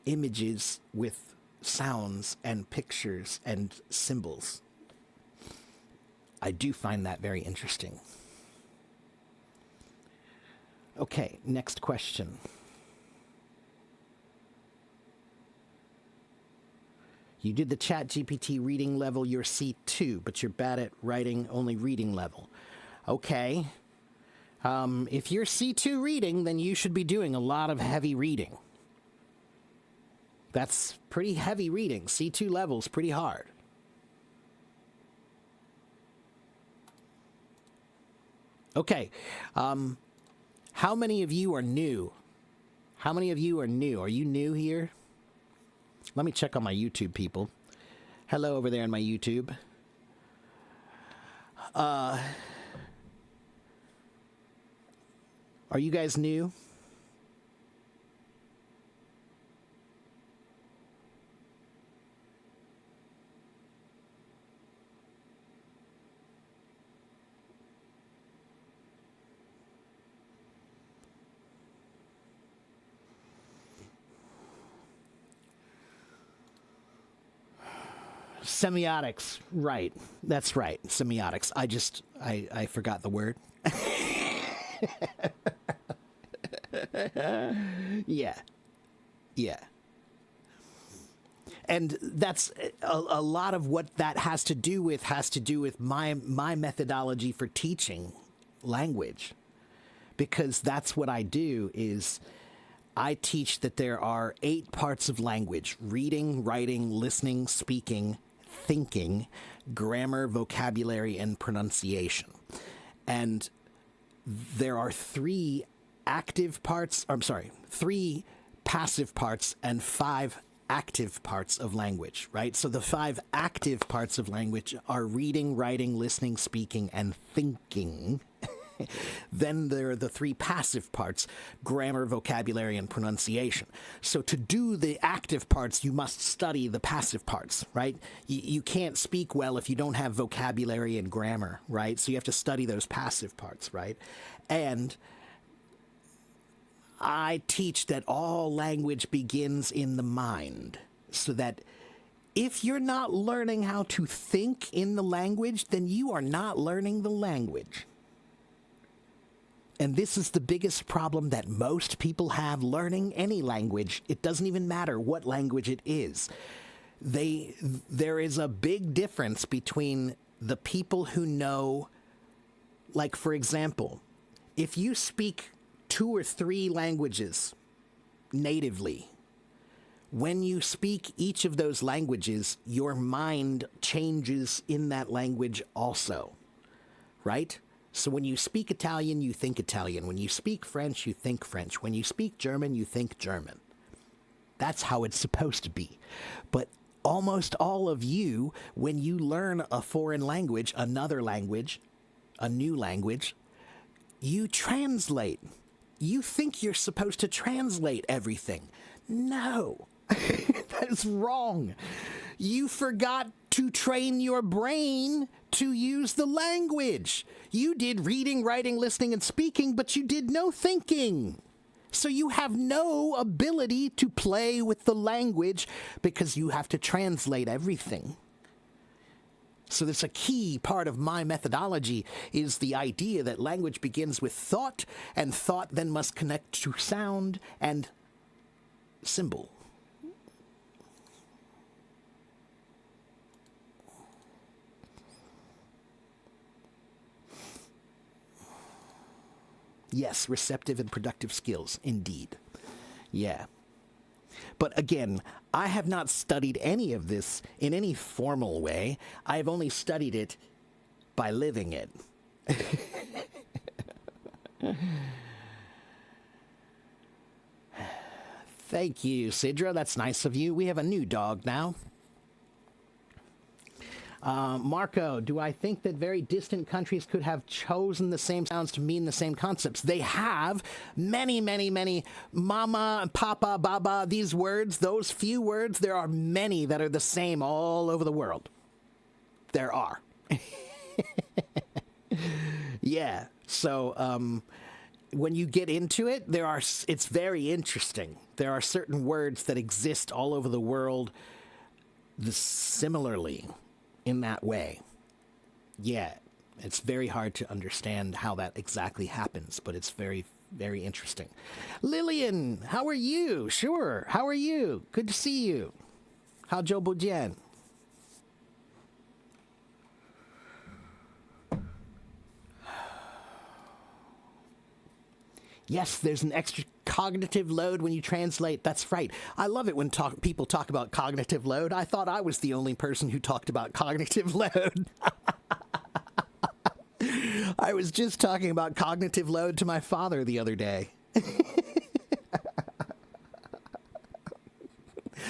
images with sounds and pictures and symbols. I do find that very interesting. Okay, next question. You did the ChatGPT reading level, you're C2, but you're bad at writing only reading level. Okay. If you're C2 reading, then you should be doing a lot of heavy reading. That's pretty heavy reading. C2 level's pretty hard. Okay. How many of you are new? How many of you are new? Are you new here? Let me check on my YouTube, people. Hello over there in my YouTube. Are you guys new? Semiotics, right. That's right, semiotics. I forgot the word. Yeah. Yeah. And that's a lot of what that has to do with my methodology for teaching language. Because that's what I do is I teach that there are 8 parts of language: reading, writing, listening, speaking, thinking, grammar, vocabulary, and pronunciation. And there are 3 3 passive parts and 5 active parts of language, right? So the 5 active parts of language are reading, writing, listening, speaking, and thinking. Then there are the 3 passive parts: grammar, vocabulary, and pronunciation. So to do the active parts, you must study the passive parts, right? You can't speak well if you don't have vocabulary and grammar, right? So you have to study those passive parts, right? And I teach that all language begins in the mind, so that if you're not learning how to think in the language, then you are not learning the language. And this is the biggest problem that most people have learning any language. It doesn't even matter what language it is. There is a big difference between the people who know, like, for example, if you speak 2 or 3 languages natively, when you speak each of those languages, your mind changes in that language also, right? So when you speak Italian, you think Italian. When you speak French, you think French. When you speak German, you think German. That's how it's supposed to be. But almost all of you, when you learn a foreign language, another language, a new language, you translate. You think you're supposed to translate everything. No, that is wrong. You forgot to train your brain to use the language. You did reading, writing, listening, and speaking, but you did no thinking. So you have no ability to play with the language because you have to translate everything. So that's a key part of my methodology, is the idea that language begins with thought, and thought then must connect to sound and symbol. Yes, receptive and productive skills, indeed. Yeah. But again, I have not studied any of this in any formal way. I have only studied it by living it. Thank you, Sidra. That's nice of you. We have a new dog now. Marco, do I think that very distant countries could have chosen the same sounds to mean the same concepts? They have many, many, many. Mama, papa, baba, these words, those few words, there are many that are the same all over the world. There are. Yeah. So, when you get into it, it's very interesting. There are certain words that exist all over the world similarly in that way. Yeah, it's very hard to understand how that exactly happens, but it's very, very interesting. Lillian, how are you? Sure, how are you? Good to see you. How Joe Bojian? Yes, there's an extra cognitive load when you translate. That's right. I love it when people talk about cognitive load. I thought I was the only person who talked about cognitive load. I was just talking about cognitive load to my father the other day.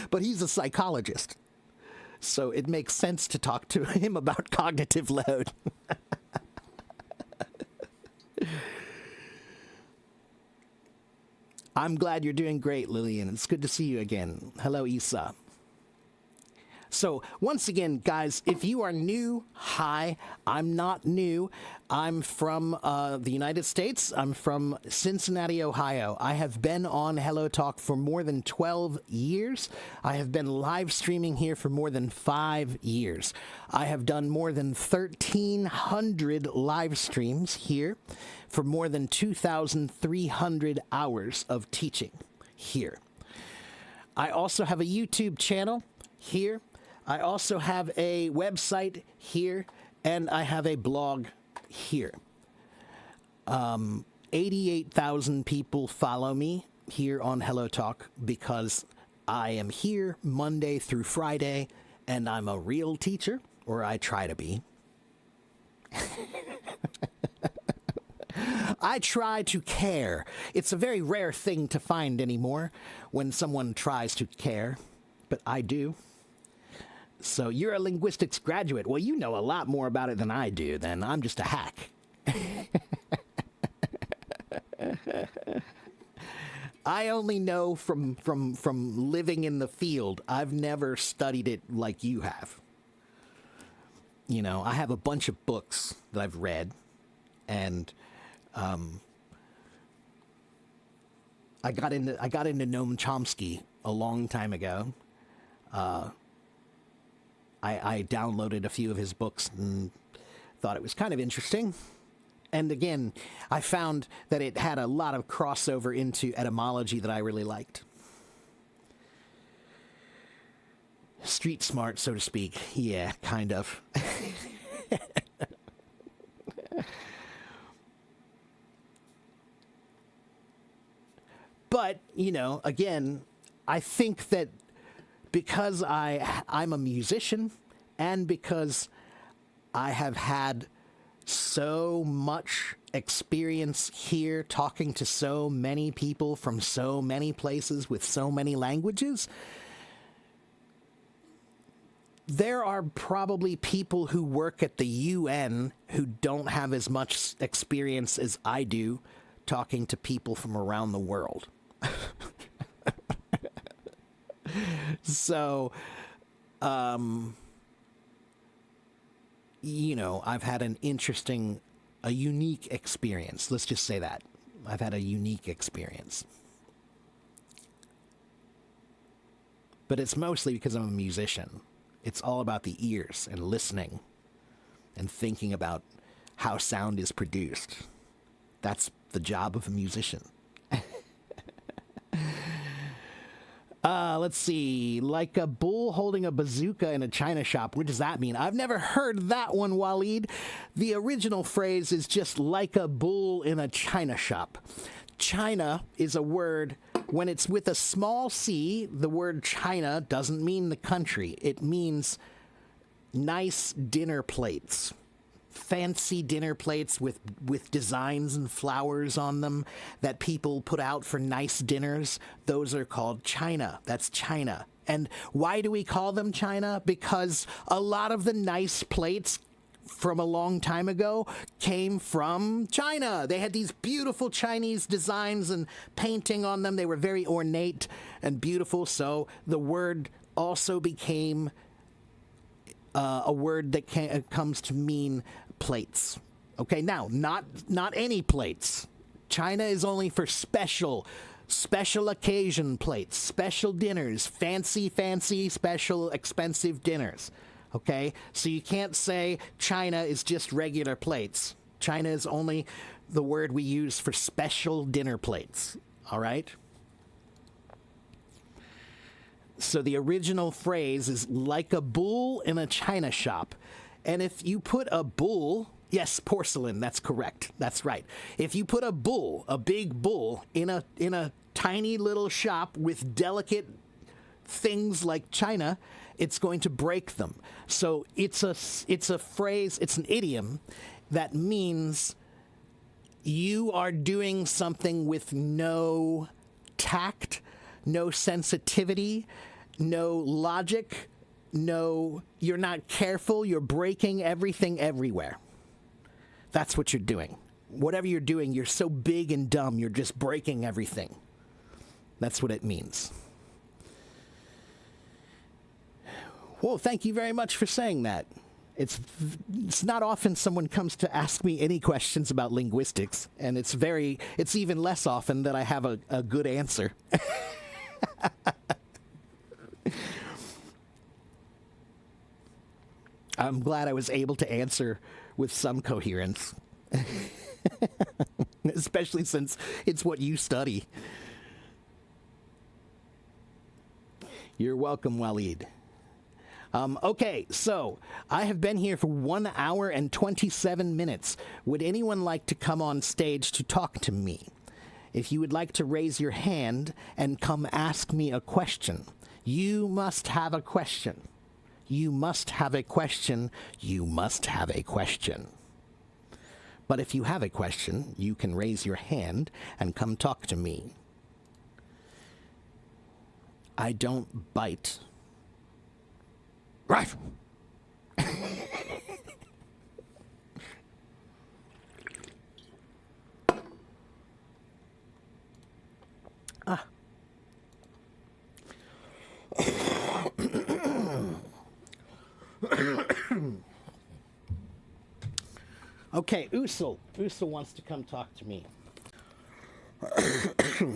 But he's a psychologist, so it makes sense to talk to him about cognitive load. I'm glad you're doing great, Lillian. It's good to see you again. Hello, Isa. So, once again, guys, if you are new, hi, I'm not new. I'm from the United States. I'm from Cincinnati, Ohio. I have been on Hello Talk for more than 12 years. I have been live streaming here for more than 5 years. I have done more than 1,300 live streams here for more than 2,300 hours of teaching here. I also have a YouTube channel here. I also have a website here, and I have a blog here. 88,000 people follow me here on Hello Talk because I am here Monday through Friday, and I'm a real teacher, or I try to be. I try to care. It's a very rare thing to find anymore when someone tries to care, but I do. So you're a linguistics graduate. Well, you know a lot more about it than I do, then. I'm just a hack. I only know from living in the field. I've never studied it like you have. You know, I have a bunch of books that I've read, and I got into Noam Chomsky a long time ago. I downloaded a few of his books and thought it was kind of interesting. And again, I found that it had a lot of crossover into etymology that I really liked. Street smart, so to speak. Yeah, kind of. But, you know, again, I think that because I'm a musician, and because I have had so much experience here talking to so many people from so many places with so many languages, there are probably people who work at the UN who don't have as much experience as I do talking to people from around the world. So, I've had a unique experience. Let's just say that. I've had a unique experience. But it's mostly because I'm a musician. It's all about the ears and listening and thinking about how sound is produced. That's the job of a musician. Let's see. Like a bull holding a bazooka in a china shop. What does that mean? I've never heard that one, Waleed. The original phrase is just like a bull in a china shop. China is a word, when it's with a small c, the word China doesn't mean the country. It means nice dinner plates. Fancy dinner plates with designs and flowers on them that people put out for nice dinners. Those are called China. That's China. And why do we call them China? Because a lot of the nice plates from a long time ago came from China. They had these beautiful Chinese designs and painting on them. They were very ornate and beautiful. So the word also became a word that comes to mean plates. Okay, now, not any plates. China is only for special occasion plates, special dinners, fancy, special, expensive dinners. Okay, so you can't say China is just regular plates. China is only the word we use for special dinner plates. All right? So the original phrase is like a bull in a china shop. And if you put a bull, yes, porcelain, that's correct. That's right. If you put a bull, a big bull, in a tiny little shop with delicate things like china, it's going to break them. So it's a phrase, it's an idiom that means you are doing something with no tact, no sensitivity, no logic, you're not careful, you're breaking everything everywhere. That's what you're doing. Whatever you're doing, you're so big and dumb, you're just breaking everything. That's what it means. Well, thank you very much for saying that. It's not often someone comes to ask me any questions about linguistics, and it's even less often that I have a good answer. I'm glad I was able to answer with some coherence. Especially since it's what you study. You're welcome, Waleed. Okay, so I have been here for 1 hour and 27 minutes. Would anyone like to come on stage to talk to me? If you would like to raise your hand and come ask me a question, you must have a question. You must have a question. You must have a question. But if you have a question, you can raise your hand and come talk to me. I don't bite. Right. Okay, Usul. Usul wants to come talk to me.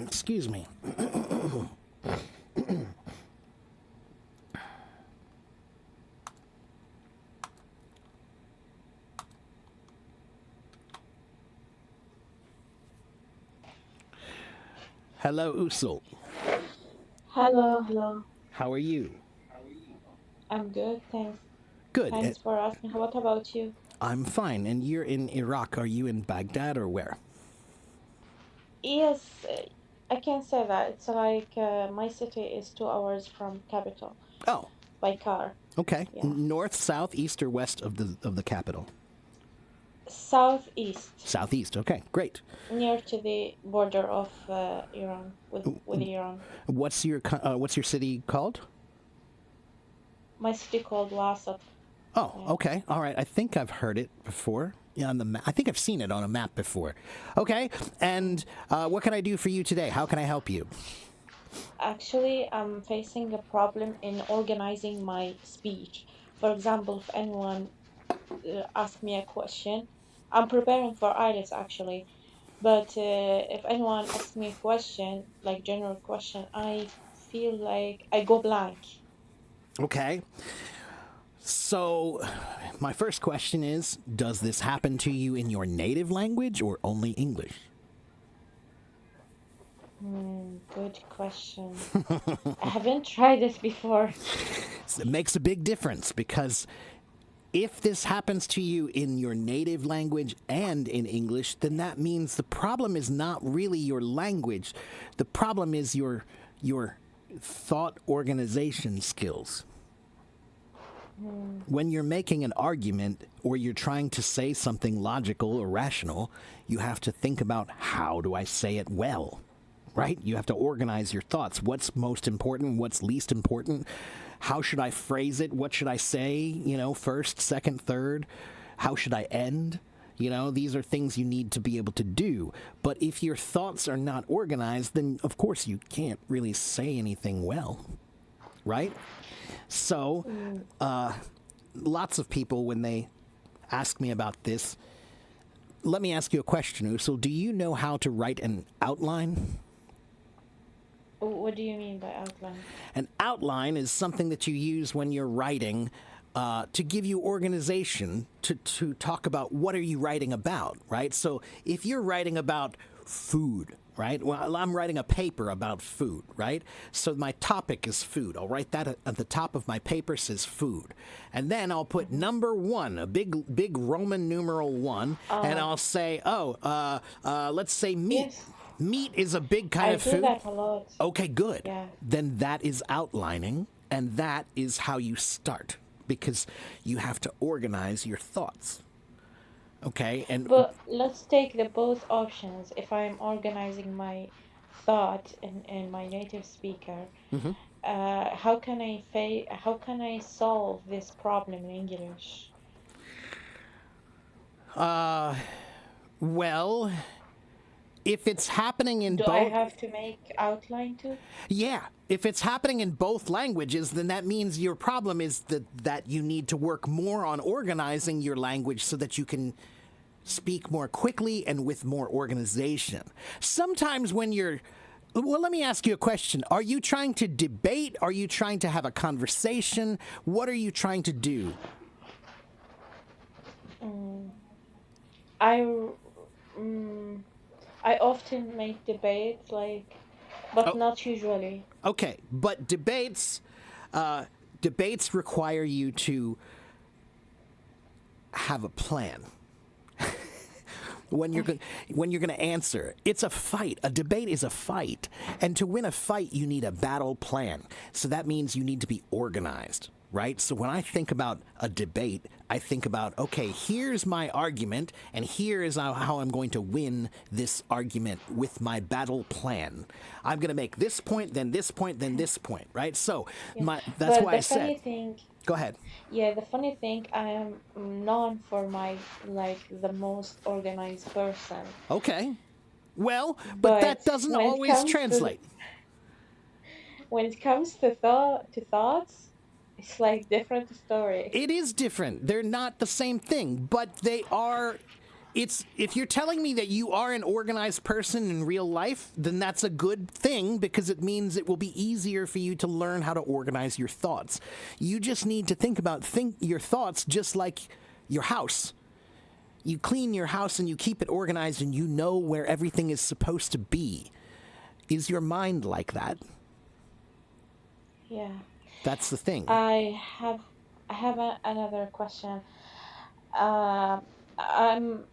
Excuse me. Hello, Usul. Hello. How are you? I'm good, thanks. Good. Thanks for asking. What about you? I'm fine. And you're in Iraq. Are you in Baghdad or where? Yes, I can say that. It's like my city is 2 hours from capital Oh, by car. okay. Yeah. North, south, east, or west of the capital? Southeast, Southeast. Okay, great. near to the border of Iran with Iran. What's your city called? My city called Wasat. Oh, Yeah. okay. All right. I think I've heard it before. Yeah, on the map. I think I've seen it on a map before. Okay. And what can I do for you today? How can I help you? Actually, I'm facing a problem in organizing my speech. For example, if anyone ask me a question. I'm preparing for IELTS actually, but if anyone asks me a question, like general question, I feel like I go blank. Okay. So, my first question is, does this happen to you in your native language or only English? Good question. I haven't tried this before. It makes a big difference because if this happens to you in your native language and in English, then that means the problem is not really your language. The problem is your thought organization skills. When you're making an argument or you're trying to say something logical or rational, you have to think about how do I say it well? Right? You have to organize your thoughts. What's most important? What's least important? How should I phrase it? What should I say? First, second, third. How should I end? These are things you need to be able to do. But if your thoughts are not organized, then of course you can't really say anything well, right? So, Mm, lots of people, when they ask me about this, let me ask you a question, Usul. Do you know how to write an outline? what do you mean by outline? An outline is something that you use when you're writing to give you organization to talk about what are you writing about, right? So if you're writing about food, right? Well, I'm writing a paper about food, right? So my topic is food. I'll write that at the top of my paper says food. And then I'll put Hmm. number one, a big Roman numeral one, and Oh, I'll say, let's say meat. yes, Meat is a big kind I of do food. that a lot. Okay, good. Yeah. Then that is outlining, and that is how you start because you have to organize your thoughts. Okay, and But let's take the both options. If I'm organizing my thought in my native speaker, how can I solve this problem in English? well, if it's happening in Do I both, have to make outline too? yeah, if it's happening in both languages, then that means your problem is that you need to work more on organizing your language so that you can speak more quickly and with more organization. Sometimes when you're well, let me ask you a question. Are you trying to debate? Are you trying to have a conversation? What are you trying to do? Mm, I mm, I often make debates but Oh, not usually. okay. But debates require you to have a plan. when you're go- when you're going to answer. It's a fight. A debate is a fight, and to win a fight, you need a battle plan. So that means you need to be organized, right? So when I think about a debate, I think about okay, here's my argument, and here is how I'm going to win this argument with my battle plan. I'm going to make this point, then this point, then this point, right? So Yeah. that's But why I the said, funny thing, go ahead. yeah, the funny thing, I am known for my the most organized person. Okay. Well, but But that doesn't when it always comes to translate. thoughts, it's like different story. It is different. They're not the same thing, but they are. It's if you're telling me that you are an organized person in real life, then that's a good thing because it means it will be easier for you to learn how to organize your thoughts. You just need to think your thoughts just like your house. You clean your house and you keep it organized and you know where everything is supposed to be. Is your mind like that? Yeah. That's the thing. I have another question. I'm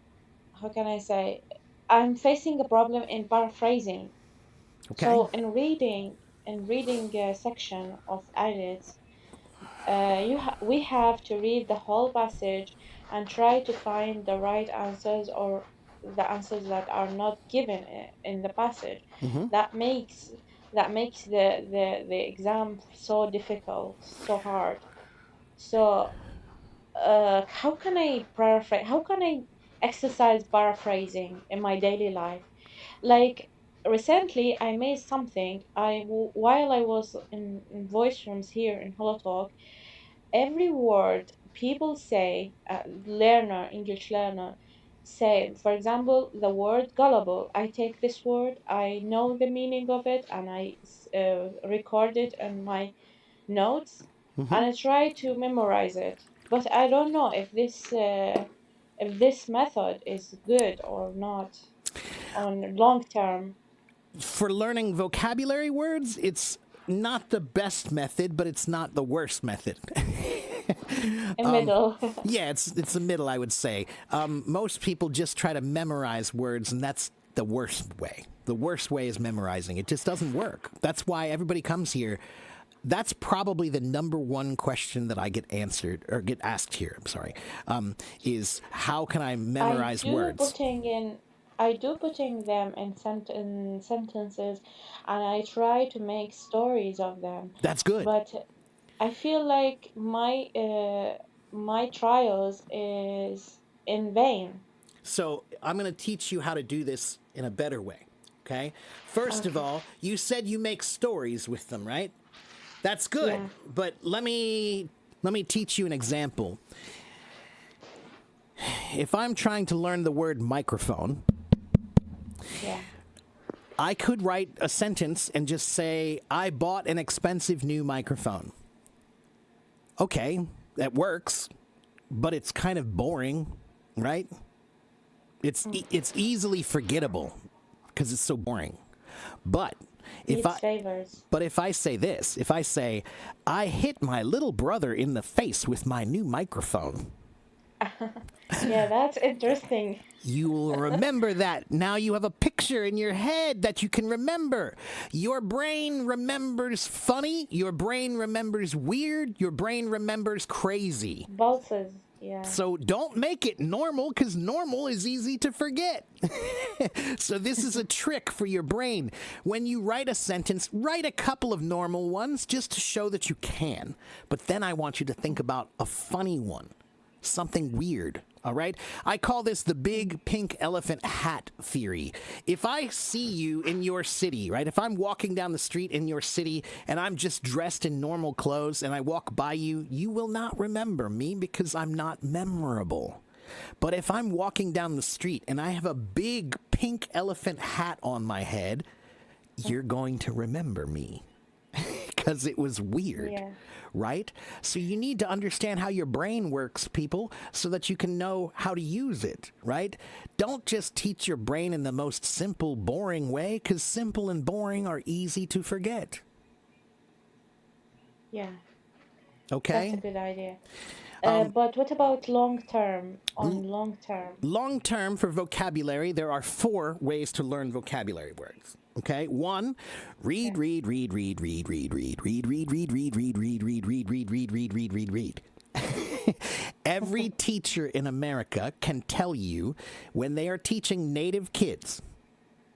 how can I say? I'm facing a problem in paraphrasing. Okay? So in reading a section of edits, we have to read the whole passage and try to find the right answers or the answers that are not given in the passage. Mm-hmm. That makes the exam so difficult, so hard. So, how can I paraphrase? How can I exercise paraphrasing in my daily life? Like recently, I made something. While I was in voice rooms here in Holotalk, every word people say, learner, English learner, say, for example, the word gullible. I take this word, I know the meaning of it, and I record it in my notes, and I try to memorize it. But I don't know if this method is good or not on long term. For learning vocabulary words, it's not the best method, but it's not the worst method. In middle. Yeah, it's the middle, I would say. Most people just try to memorize words, and that's the worst way. The worst way is memorizing. It just doesn't work. That's why everybody comes here. That's probably the number one question that I get answered or get asked here. I'm sorry, is how can I I memorize do words? putting in I do putting them in sentences, and I try to make stories of them. That's good. But I feel like my trials is in vain. So I'm going to teach you how to do this in a better way. Okay. First of Okay. all, you said you make stories with them, right? That's good. Yeah. But let me teach you an example. If I'm trying to learn the word microphone, Yeah. I could write a sentence and just say, I bought an expensive new microphone. Okay, that works, but it's kind of boring, right? It's easily forgettable because it's so boring. But if Needs I favors. but if I say this, if I say, I hit my little brother in the face with my new microphone, Yeah, that's interesting. you will remember that. Now you have a picture in your head that you can remember. Your brain remembers funny. Your brain remembers weird. Your brain remembers crazy. Bosses. Yeah. So don't make it normal because normal is easy to forget. So this is a trick for your brain. When you write a sentence, write a couple of normal ones just to show that you can. But then I want you to think about a funny one, something weird. All right. I call this the big pink elephant hat theory. If I see you in your city, right? If I'm walking down the street in your city and I'm just dressed in normal clothes and I walk by you, you will not remember me because I'm not memorable. But if I'm walking down the street and I have a big pink elephant hat on my head, you're going to remember me because it was weird, Yeah. right? So you need to understand how your brain works, people, so that you can know how to use it, right? Don't just teach your brain in the most simple, boring way, because simple and boring are easy to forget. Yeah. That's a Okay? good idea. But what about long term? On long term. Long term for vocabulary, there are 4 ways to learn vocabulary words. Okay, 1, read, Yeah. read, read, read, read, read, read, read, read, read, read, read, read, read, read, read, read, read, read, read, read. Every teacher in America can tell you when they are teaching native kids,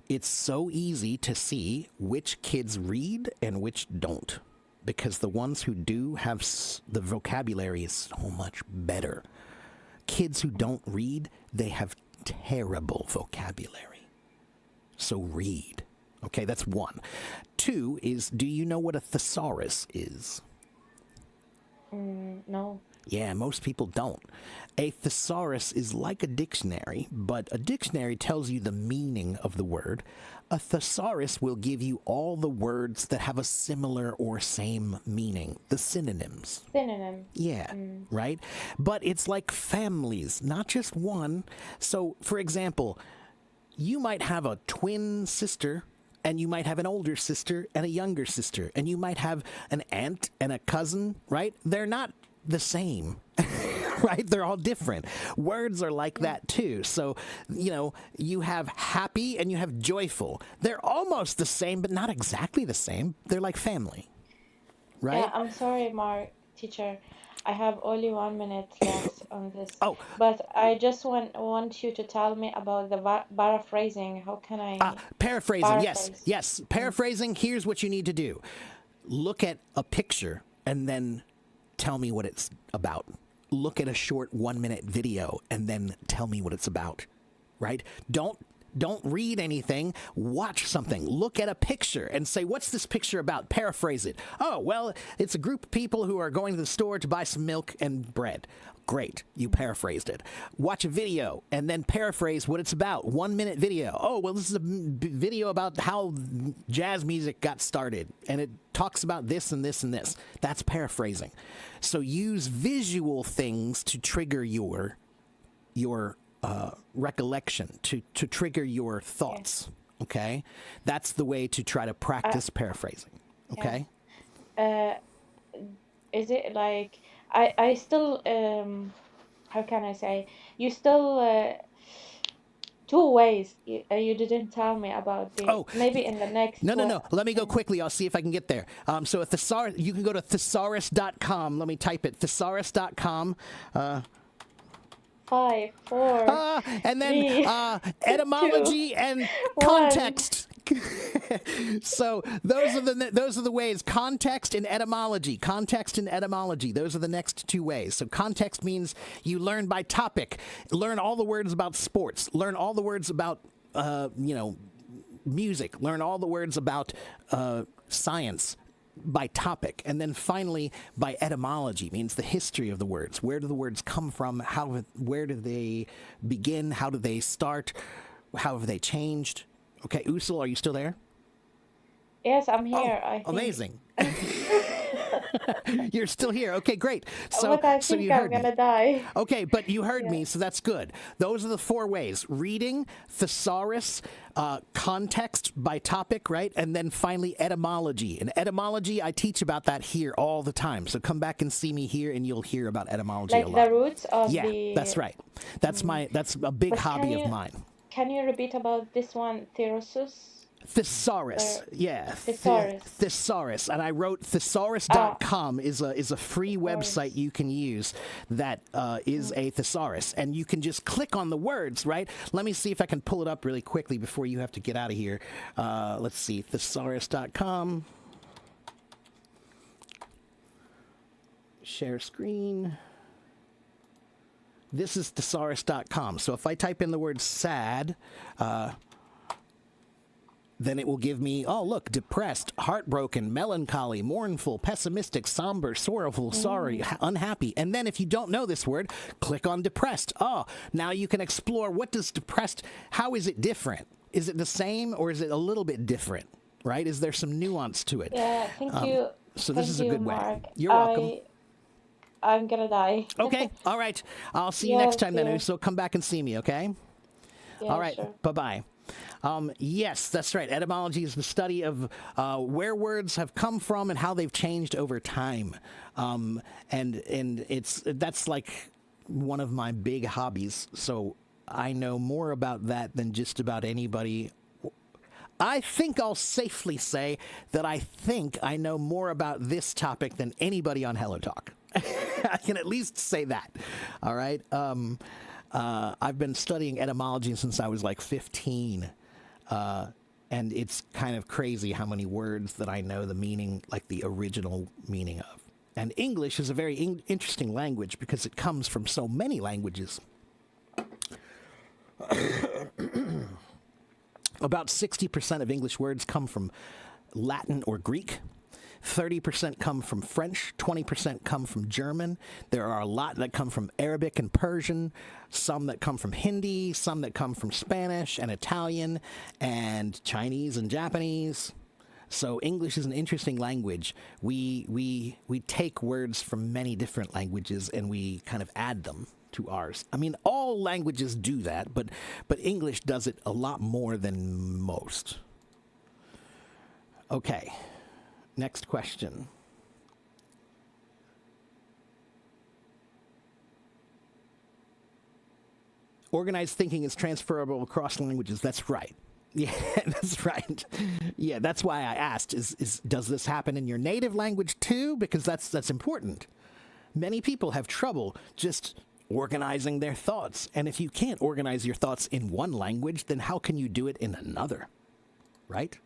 it's so easy to see which kids read and which don't. Because the ones who do have the vocabulary is so much better. Kids who don't read, they have terrible vocabulary. So read. Okay, that's 1. 2 is, do you know what a thesaurus is? No. Yeah, most people don't. A thesaurus is like a dictionary, but a dictionary tells you the meaning of the word. A thesaurus will give you all the words that have a similar or same meaning, the synonyms. Synonym. Yeah, right? But it's like families, not just one. So, for example, you might have a twin sister, and you might have an older sister and a younger sister, and you might have an aunt and a cousin, right? They're not the same. Right? They're all different. Words are like that too. So, you have happy and you have joyful. They're almost the same, but not exactly the same. They're like family, right? Yeah, I'm sorry, Mark, teacher. I have only 1 minute left on this. Oh, But I just want you to tell me about the paraphrasing. How can I paraphrasing. Yes, paraphrase? yes. Paraphrasing. Here's what you need to do: look at a picture and then tell me what it's about. Look at a short 1-minute video and then tell me what it's about. Right? Don't Don't read anything. Watch something. Look at a picture and say, what's this picture about? Paraphrase it. Oh, well, it's a group of people who are going to the store to buy some milk and bread. Great. You paraphrased it. Watch a video and then paraphrase what it's about. 1 minute video. Oh, well, this is a video about how jazz music got started. And it talks about this and this and this. That's paraphrasing. So use visual things to trigger your recollection, to trigger your thoughts. Okay? That's the way to try to practice paraphrasing. Okay? Is it like I still how can I say, you still two ways you didn't tell me about the maybe in the next No. Let me go quickly. I'll see if I can get there. So at thesaurus, you can go to thesaurus.com. Let me type it. Thesaurus.com. 5, 4, and then 3, etymology 2, and 1. context. So those are the ways: context and etymology. Context and etymology. Those are the next two ways. So context means you learn by topic. Learn all the words about sports. Learn all the words about music. Learn all the words about science by topic. And then finally by etymology, means the history of the words. Where do the words come from? Where do they begin? How do they start? How have they changed? Okay, Usul, are you still there? Yes, I'm here. I think. Amazing. You're still here. Okay, great. But I think you I'm heard me. gonna die. Okay, but you heard me, so that's good. Those are the 4 ways: reading, thesaurus, context by topic, right? And then finally etymology. And etymology, I teach about that here all the time. So come back and see me here, and you'll hear about etymology a lot. Like the roots of Yeah, the. that's right. That's a big But hobby of mine. Can you repeat about this one, Therosus? Thesaurus, yeah. Thesaurus. Thesaurus. And I wrote thesaurus.com is a free website you can use that is a thesaurus. And you can just click on the words, right? Let me see if I can pull it up really quickly before you have to get out of here. Let's see, thesaurus.com. Share screen. This is thesaurus.com. So if I type in the word sad, then it will give me, oh, look, depressed, heartbroken, melancholy, mournful, pessimistic, somber, sorrowful, sorry, unhappy. And then if you don't know this word, click on depressed. Oh, now you can explore, what does depressed, how is it different? Is it the same or is it a little bit different, right? Is there some nuance to it? Yeah, thank you. So this is a good Mark. way. You're welcome. I'm gonna die. Okay, all right. I'll see you next time then. So come back and see me, okay? Yeah, all right, sure. bye-bye. Yes, that's right. Etymology is the study of where words have come from and how they've changed over time. And that's like one of my big hobbies. So I know more about that than just about anybody. I think I'll safely say that I think I know more about this topic than anybody on Hello Talk. I can at least say that. All right. I've been studying etymology since I was like 15. And it's kind of crazy how many words that I know the meaning, like the original meaning of. And English is a very interesting language because it comes from so many languages. About 60% of English words come from Latin or Greek. 30% come from French, 20% come from German. There are a lot that come from Arabic and Persian, some that come from Hindi, some that come from Spanish and Italian and Chinese and Japanese. So English is an interesting language. We take words from many different languages and we kind of add them to ours. I mean, all languages do that, but English does it a lot more than most. Okay. Next question. Organized thinking is transferable across languages. That's right. Yeah, that's right. Yeah, that's why I asked, is does this happen in your native language too? Because that's important. Many people have trouble just organizing their thoughts. And if you can't organize your thoughts in one language, then how can you do it in another? Right?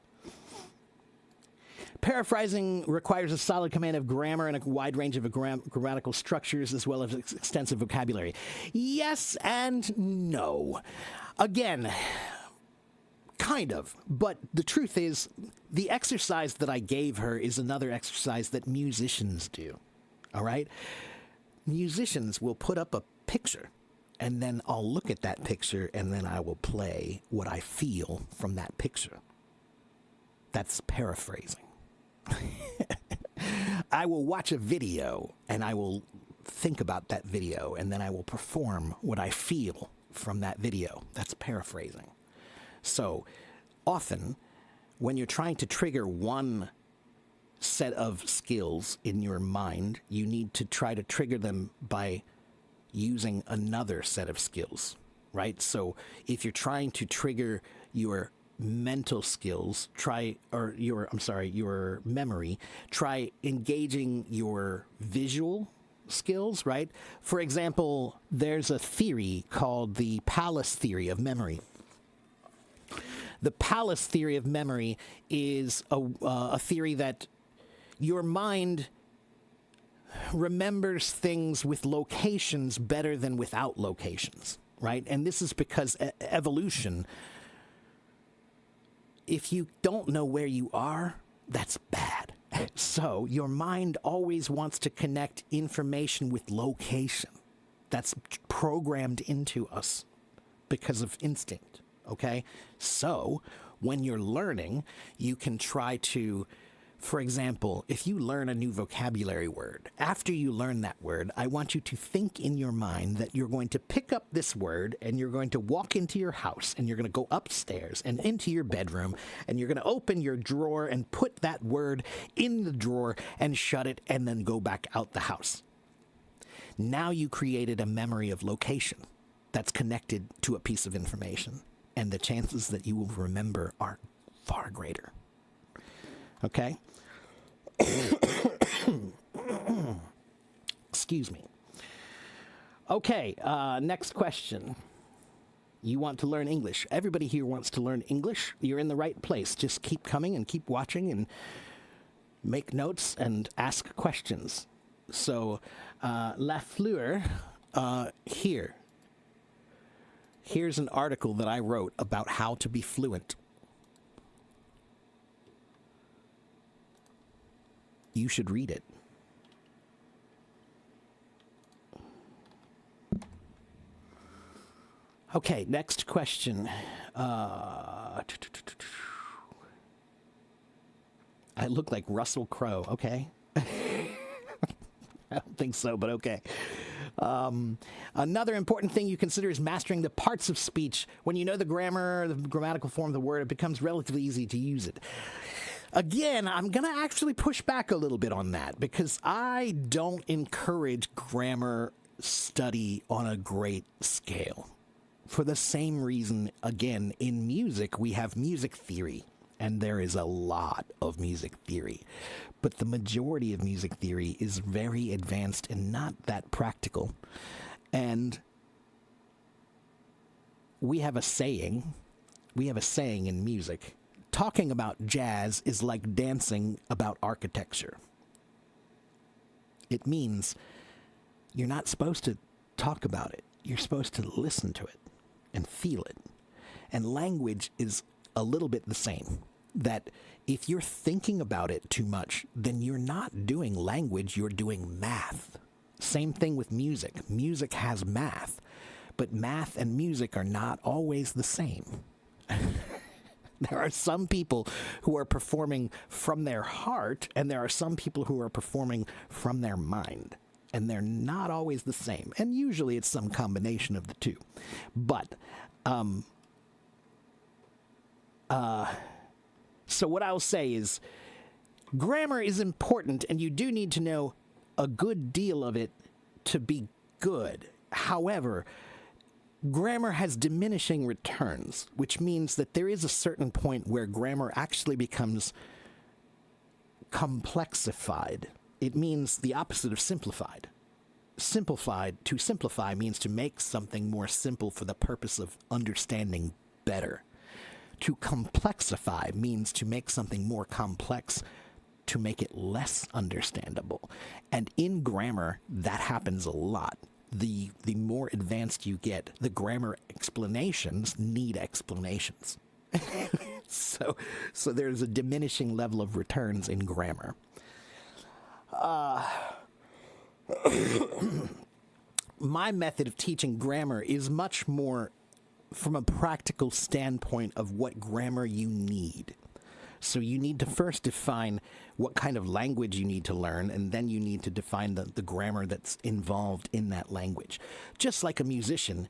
Paraphrasing requires a solid command of grammar and a wide range of grammatical structures as well as extensive vocabulary. Yes and no. Again, Kind of. But the truth is, the exercise that I gave her is another exercise that musicians do. All right? Musicians will put up a picture, and then I'll look at that picture, and then I will play what I feel from that picture. That's paraphrasing. I will watch a video, and I will think about that video, and then I will perform what I feel from that video. That's paraphrasing. So often, when you're trying to trigger one set of skills in your mind, you need to try to trigger them by using another set of skills, right? So if you're trying to trigger your mental skills, your memory, try engaging your visual skills, right? For example, there's a theory called the palace theory of memory. The palace theory of memory is a theory that your mind remembers things with locations better than without locations, right? And this is because evolution, if you don't know where you are, that's bad. So your mind always wants to connect information with location. That's programmed into us because of instinct, okay? So when you're learning, you can try to, for example, if you learn a new vocabulary word, after you learn that word, I want you to think in your mind that you're going to pick up this word and you're going to walk into your house and you're going to go upstairs and into your bedroom and you're going to open your drawer and put that word in the drawer and shut it and then go back out the house. Now you created a memory of location that's connected to a piece of information, and the chances that you will remember are far greater. Okay? Excuse me. Okay, next question. You want to learn English. Everybody here wants to learn English. You're in the right place. Just keep coming and keep watching and make notes and ask questions. So, Lafleur, here's an article that I wrote about how to be fluent. You should read it. Okay, next question. I look like Russell Crowe, okay? I don't think so, but okay. Another important thing you consider is mastering the parts of speech. When you know the grammar, the grammatical form of the word, it becomes relatively easy to use it. Again, I'm going to actually push back a little bit on that because I don't encourage grammar study on a great scale. For the same reason, again, in music, we have music theory, and there is a lot of music theory. But the majority of music theory is very advanced and not that practical. And we have a saying in music. Talking about jazz is like dancing about architecture. It means you're not supposed to talk about it. You're supposed to listen to it and feel it. And language is a little bit the same. That if you're thinking about it too much, then you're not doing language, you're doing math. Same thing with music. Music has math, but math and music are not always the same. There are some people who are performing from their heart, and there are some people who are performing from their mind. And they're not always the same. And usually it's some combination of the two. But, so what I'll say is, grammar is important, and you do need to know a good deal of it to be good. However, grammar has diminishing returns, which means that there is a certain point where grammar actually becomes complexified. It means the opposite of simplified. To simplify means to make something more simple for the purpose of understanding better. To complexify means to make something more complex to make it less understandable. And in grammar, that happens a lot. The more advanced you get, the grammar explanations need explanations. So, so there's a diminishing level of returns in grammar. My method of teaching grammar is much more from a practical standpoint of what grammar you need. So you need to first define what kind of language you need to learn, and then you need to define the grammar that's involved in that language. Just like a musician,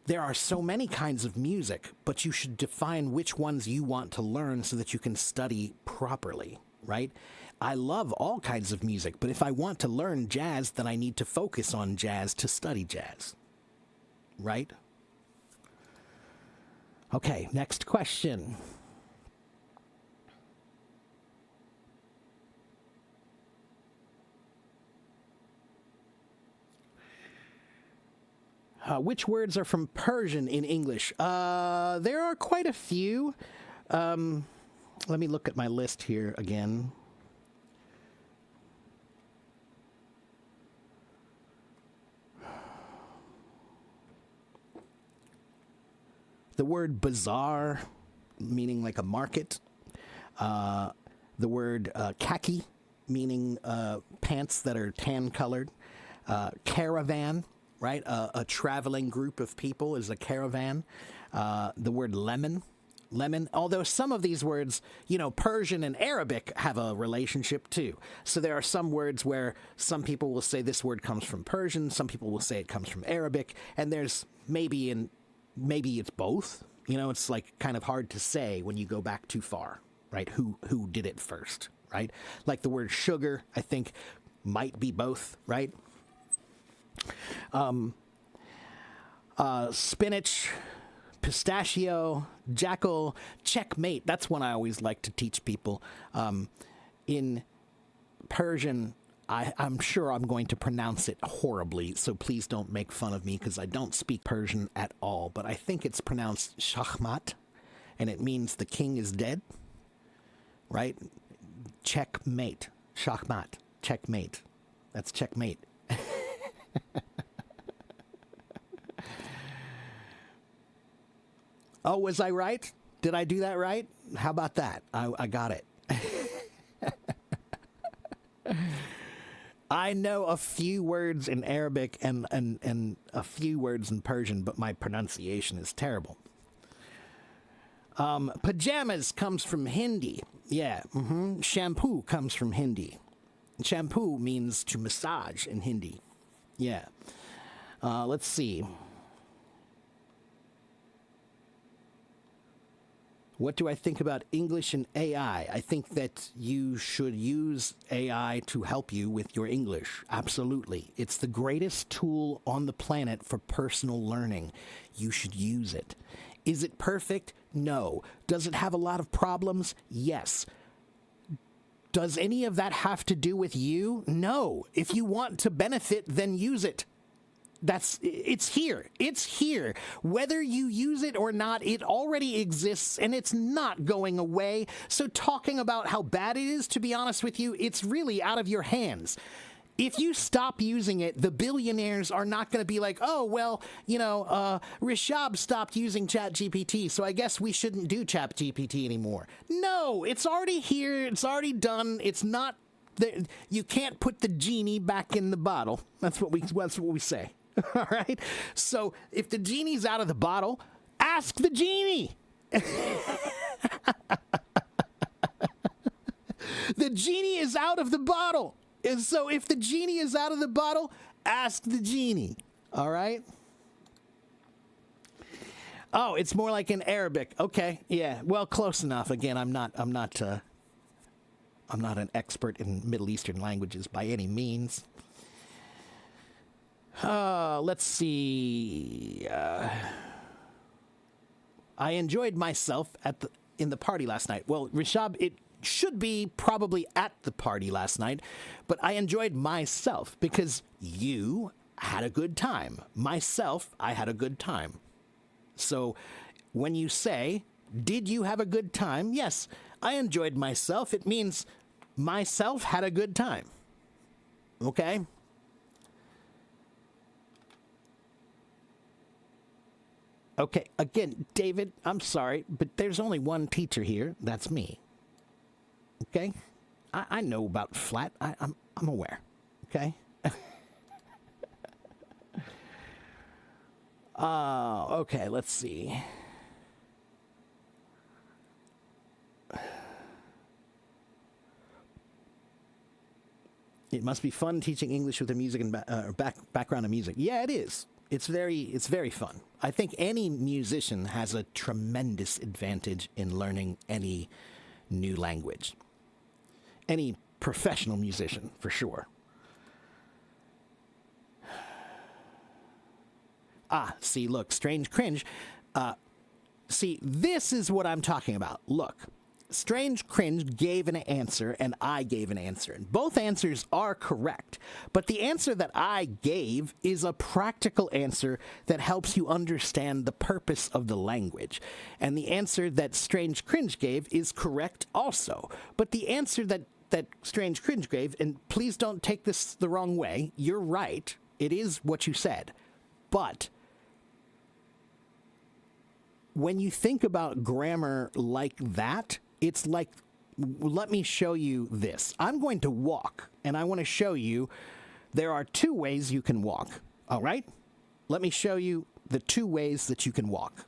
there are so many kinds of music, but you should define which ones you want to learn so that you can study properly, right? I love all kinds of music, but if I want to learn jazz, then I need to focus on jazz to study jazz, right? Okay, next question. Which words are from Persian in English? There are quite a few. Let me look at my list here again. The word bazaar, meaning like a market. The word khaki, meaning pants that are tan colored. Caravan, right? A traveling group of people is a caravan. The word lemon. Lemon, although some of these words, Persian and Arabic have a relationship too. So there are some words where some people will say this word comes from Persian, some people will say it comes from Arabic, and there's maybe it's both. It's like kind of hard to say when you go back too far, right? Who did it first, right? Like the word sugar, I think might be both, right? Spinach, pistachio, jackal, checkmate. That's one I always like to teach people. In Persian, I'm sure I'm going to pronounce it horribly, so please don't make fun of me because I don't speak Persian at all. But I think it's pronounced shahmat, and it means the king is dead, right? Checkmate. Shahmat. Checkmate. That's checkmate. Oh, was I right? Did I do that right? How about that? I got it. I know a few words in Arabic and a few words in Persian, but my pronunciation is terrible. Pajamas comes from Hindi. Yeah. Shampoo comes from Hindi. Shampoo means to massage in Hindi. Yeah. Let's see. What do I think about English and AI? I think that you should use AI to help you with your English. Absolutely. It's the greatest tool on the planet for personal learning. You should use it. Is it perfect? No. Does it have a lot of problems? Yes. Does any of that have to do with you? No. If you want to benefit, then use it. It's here. It's here. Whether you use it or not, it already exists and it's not going away. So talking about how bad it is, to be honest with you, it's really out of your hands. If you stop using it, the billionaires are not going to be like, oh, well, Rishab stopped using ChatGPT, so I guess we shouldn't do ChatGPT anymore. No, it's already here. It's already done. It's not, you can't put the genie back in the bottle. That's what we say. All right? So if the genie's out of the bottle, ask the genie. The genie is out of the bottle. And so if the genie is out of the bottle, ask the genie. All right? Oh, it's more like in Arabic. Okay. Yeah. Well, close enough. Again, I'm not an expert in Middle Eastern languages by any means. Let's see. I enjoyed myself in the party last night. Well, Rishab, it should be probably at the party last night, but I enjoyed myself because you had a good time. Myself, I had a good time. So when you say, did you have a good time? Yes, I enjoyed myself. It means myself had a good time. Okay? Okay, again, David, I'm sorry, but there's only one teacher here. That's me. Okay? I know about flat. I'm aware. Okay? Okay, let's see. It must be fun teaching English with a music and background of music. Yeah, it is. It's very fun. I think any musician has a tremendous advantage in learning any new language. Any professional musician, for sure. See, look, Strange Cringe. See, this is what I'm talking about. Look, Strange Cringe gave an answer and I gave an answer. And both answers are correct. But the answer that I gave is a practical answer that helps you understand the purpose of the language. And the answer that Strange Cringe gave is correct also. But the answer that Strange Cringe gave, and please don't take this the wrong way, you're right. It is what you said. But when you think about grammar like that, it's like, let me show you this. I'm going to walk, and I want to show you there are two ways you can walk. All right? Let me show you the two ways that you can walk.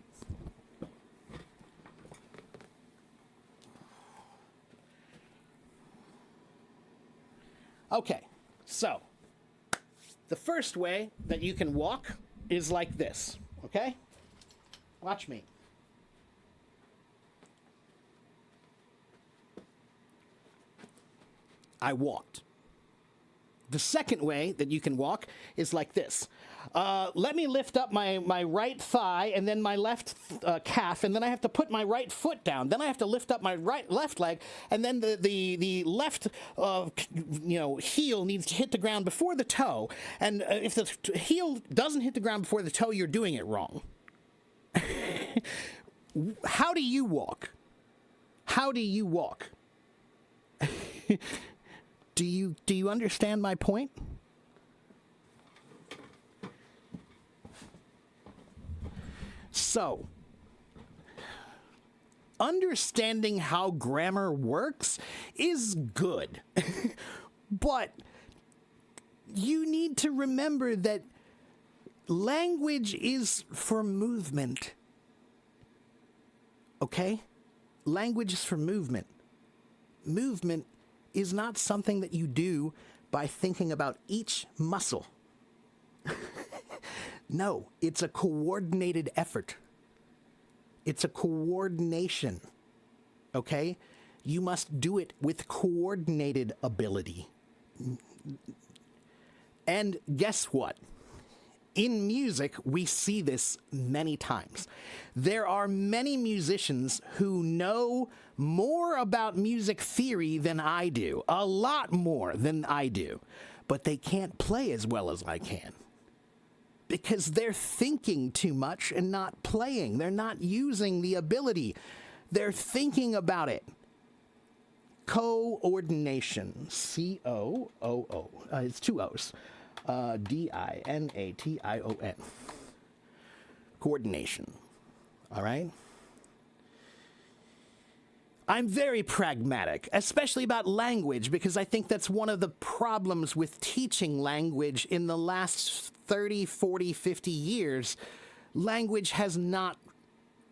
Okay, so the first way that you can walk is like this, okay? Watch me. I walked. The second way that you can walk is like this. Let me lift up my right thigh and then my left calf, and then I have to put my right foot down. Then I have to lift up my left leg, and then the left heel needs to hit the ground before the toe. And if the heel doesn't hit the ground before the toe, you're doing it wrong. How do you walk? How do you walk? Do you understand my point? So, understanding how grammar works is good. But you need to remember that language is for movement. Okay? Language is for movement. Movement is not something that you do by thinking about each muscle. No, it's a coordinated effort. It's a coordination. Okay? You must do it with coordinated ability. And guess what? In music, we see this many times. There are many musicians who know more about music theory than I do, a lot more than I do, but they can't play as well as I can because they're thinking too much and not playing. They're not using the ability. They're thinking about it. Coordination, C-O-O-O. It's two O's. D-I-N-A-T-I-O-N. Coordination. All right? I'm very pragmatic, especially about language, because I think that's one of the problems with teaching language in the last 30, 40, 50 years. Language has not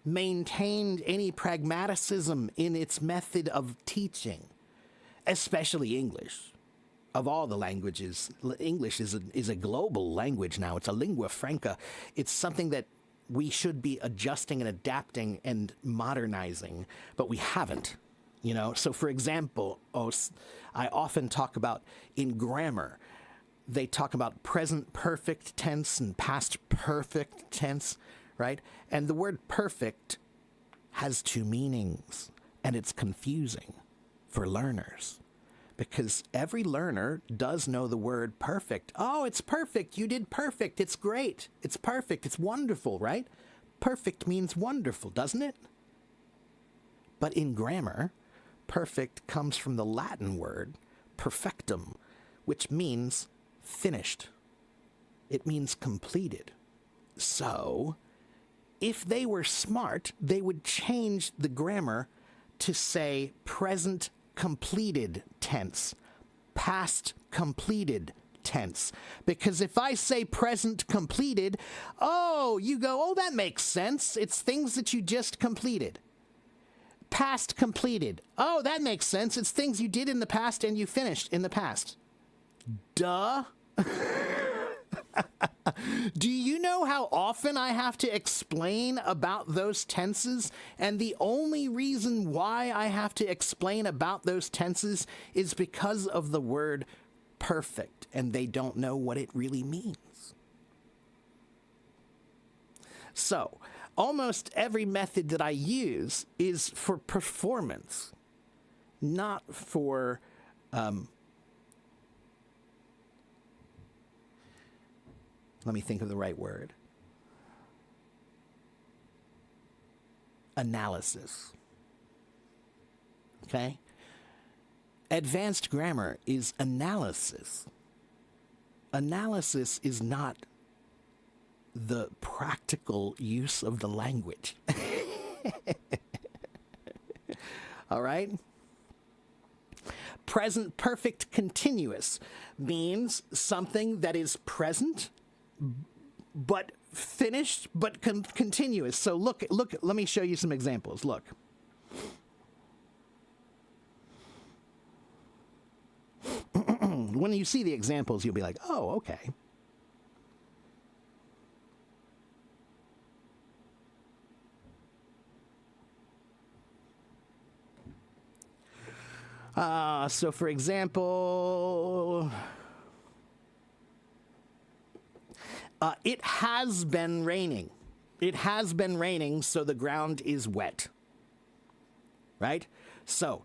maintained any pragmaticism in its method of teaching, especially English. Of all the languages, English is a global language now. It's a lingua franca. It's something that we should be adjusting and adapting and modernizing, but we haven't, you know? So for example, I often talk about in grammar, they talk about present perfect tense and past perfect tense, right? And the word perfect has two meanings, and it's confusing for learners. Because every learner does know the word perfect. Oh, it's perfect. You did perfect. It's great. It's perfect. It's wonderful, right? Perfect means wonderful, doesn't it? But in grammar, perfect comes from the Latin word perfectum, which means finished. It means completed. So, if they were smart, they would change the grammar to say present completed tense, past completed tense. Because if I say present completed, oh, you go, oh, that makes sense. It's things that you just completed. Past completed. Oh, that makes sense. It's things you did in the past and you finished in the past. Duh. Do you know how often I have to explain about those tenses? And the only reason why I have to explain about those tenses is because of the word perfect, and they don't know what it really means. So, almost every method that I use is for performance, not for let me think of the right word. Analysis. Okay? Advanced grammar is analysis. Analysis is not the practical use of the language. All right? Present perfect continuous means something that is present but finished but continuous. So look, let me show you some examples. Look. When you see the examples, you'll be like, oh, okay. So for example, it has been raining. It has been raining, so the ground is wet. Right? So,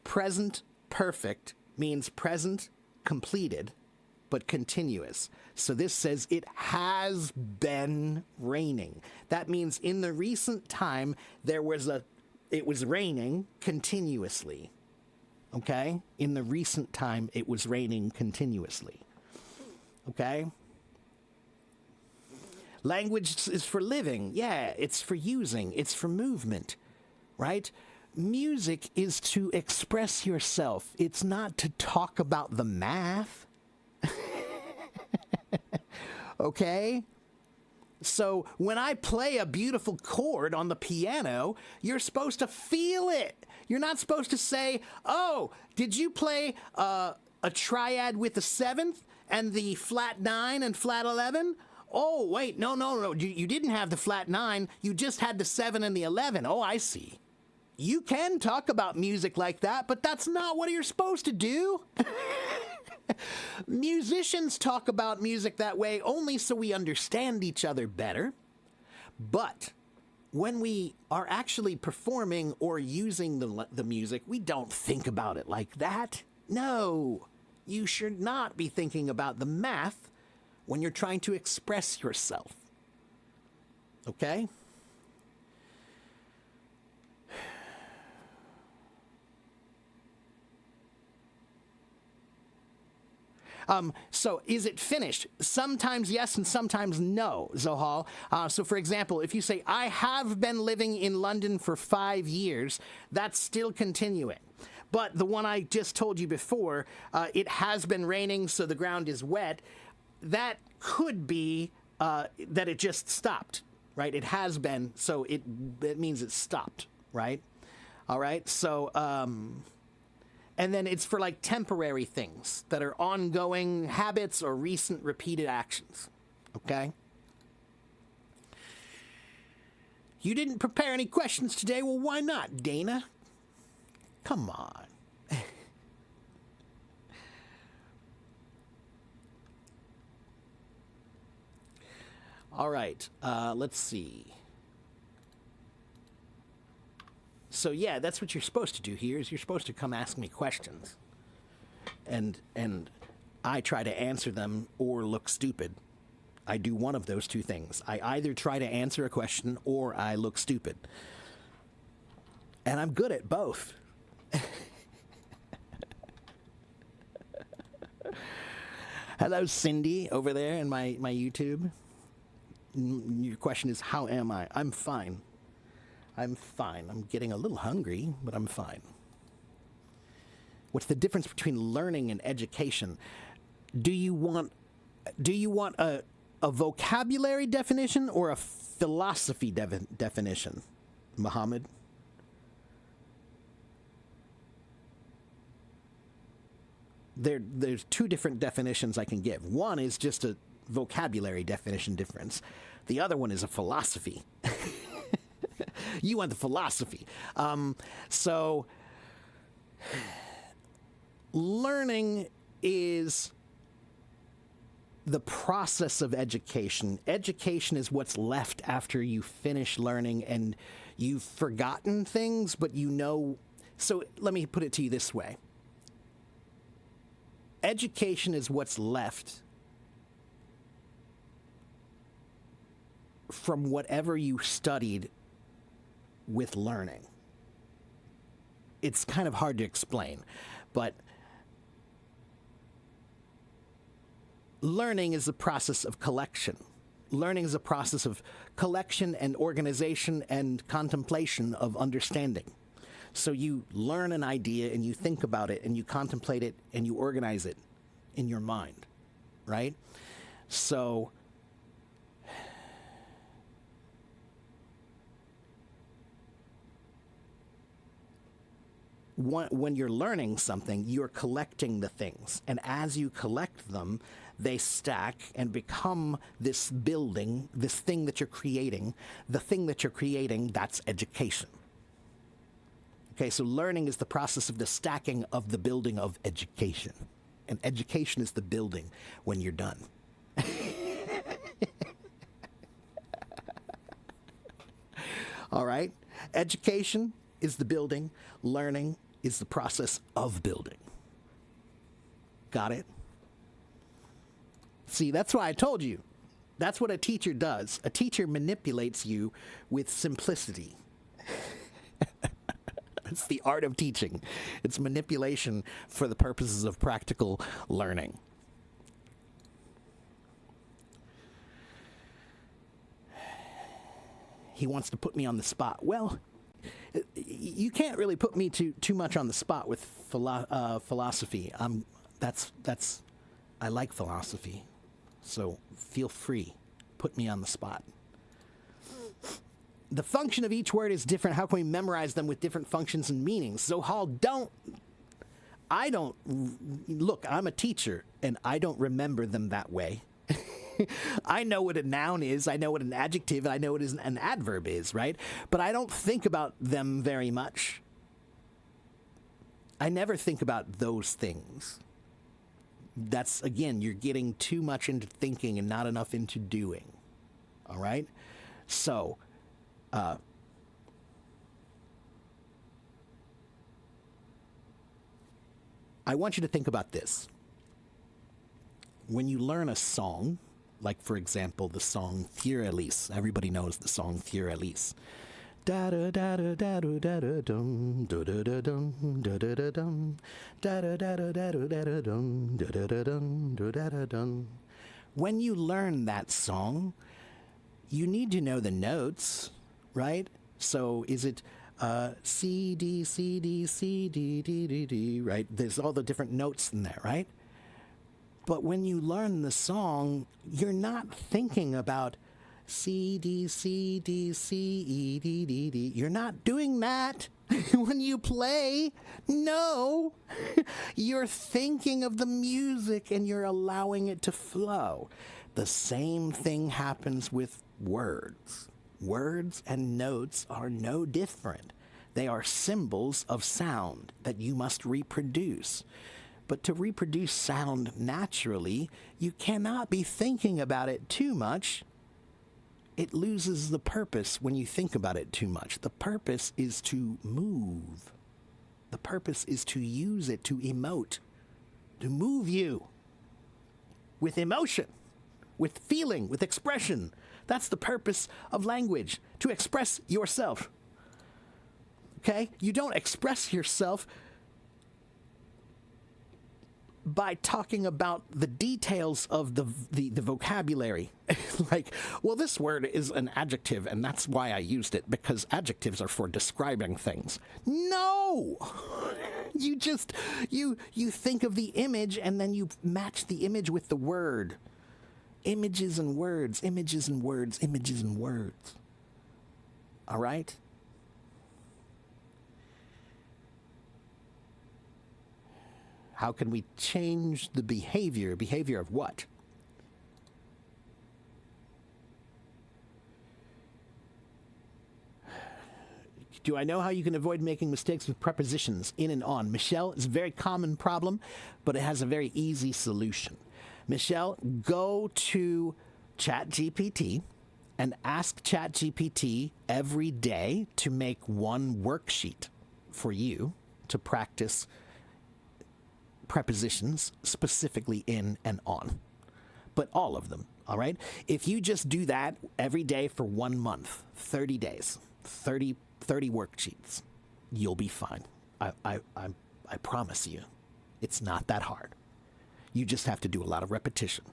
present perfect means present completed, but continuous. So this says it has been raining. That means in the recent time, it was raining continuously. Okay? In the recent time, it was raining continuously. Okay? Language is for living. Yeah, it's for using. It's for movement. Right? Music is to express yourself. It's not to talk about the math. Okay? So when I play a beautiful chord on the piano, you're supposed to feel it. You're not supposed to say, oh, did you play a triad with the seventh and the flat 9 and flat 11? Oh, wait, no. You didn't have the flat 9. You just had the 7 and the 11. Oh, I see. You can talk about music like that, but that's not what you're supposed to do. Musicians talk about music that way only so we understand each other better. But when we are actually performing or using the music, we don't think about it like that. No, you should not be thinking about the math when you're trying to express yourself. Okay? So is it finished? Sometimes yes and sometimes no, Zohal. So for example, if you say, I have been living in London for 5 years, that's still continuing. But the one I just told you before, it has been raining, so the ground is wet, that could be that it just stopped, right? It has been, so it means it stopped, right? All right, so and then it's for like temporary things that are ongoing habits or recent repeated actions. Okay? You didn't prepare any questions today. Well, why not, Dana? Come on. All right. Let's see. So yeah, that's what you're supposed to do here, is you're supposed to come ask me questions. And I try to answer them or look stupid. I do one of those two things. I either try to answer a question or I look stupid. And I'm good at both. Hello, Cindy, over there in my YouTube. Your question is, how am I? I'm fine. I'm fine. I'm getting a little hungry, but I'm fine. What's the difference between learning and education? Do you want a vocabulary definition or a philosophy definition, Muhammad? There's two different definitions I can give. One is just a vocabulary definition difference. The other one is a philosophy. You want the philosophy. So learning is the process of education. Education is what's left after you finish learning and you've forgotten things, but you know. So let me put it to you this way. Education is what's left from whatever you studied with learning. It's kind of hard to explain, but learning is a process of collection. Learning is a process of collection and organization and contemplation of understanding. So you learn an idea and you think about it and you contemplate it and you organize it in your mind, right? So when you're learning something, you're collecting the things. And as you collect them, they stack and become this building, this thing that you're creating. The thing that you're creating, that's education. Okay, so learning is the process of the stacking of the building of education. And education is the building when you're done. All right? Education is the building. Learning is the process of building. Got it? See, that's why I told you. That's what a teacher does. A teacher manipulates you with simplicity. It's the art of teaching. It's manipulation for the purposes of practical learning. He wants to put me on the spot. Well, you can't really put me too much on the spot with philosophy. I like philosophy, so feel free. Put me on the spot. The function of each word is different. How can we memorize them with different functions and meanings? Zohal, look, I'm a teacher, and I don't remember them that way. I know what a noun is, I know what an adjective, I know what an adverb is, right? But I don't think about them very much. I never think about those things. That's, again, you're getting too much into thinking and not enough into doing. All right? So, I want you to think about this. When you learn a song, like, for example, the song Fieur Elise. Everybody knows the song Fieur Elise. Da da da da da da da dum da da da dum da da da dum da da da da da da dum da da da dum da da da dum. When you learn that song, you need to know the notes, right? So is it C, D, C, D, C, D, D, D, D, right? There's all the different notes in there, right? But when you learn the song, you're not thinking about C, D, C, D, C, E, D, D, D. You're not doing that when you play. No. You're thinking of the music and you're allowing it to flow. The same thing happens with words. Words and notes are no different. They are symbols of sound that you must reproduce. But to reproduce sound naturally, you cannot be thinking about it too much. It loses the purpose when you think about it too much. The purpose is to move. The purpose is to use it to emote, to move you with emotion, with feeling, with expression. That's the purpose of language, to express yourself. Okay? You don't express yourself by talking about the details of the vocabulary. Like, well, this word is an adjective, and that's why I used it, because adjectives are for describing things. No! You just, you think of the image, and then you match the image with the word. Images and words, images and words, images and words. All right? How can we change the behavior? Behavior of what? Do I know how you can avoid making mistakes with prepositions in and on? Michelle, it's a very common problem, but it has a very easy solution. Michelle, go to ChatGPT and ask ChatGPT every day to make one worksheet for you to practice prepositions, specifically in and on. But all of them, all right? If you just do that every day for 1 month, 30 days, 30 worksheets, you'll be fine. I promise you, it's not that hard. You just have to do a lot of repetition.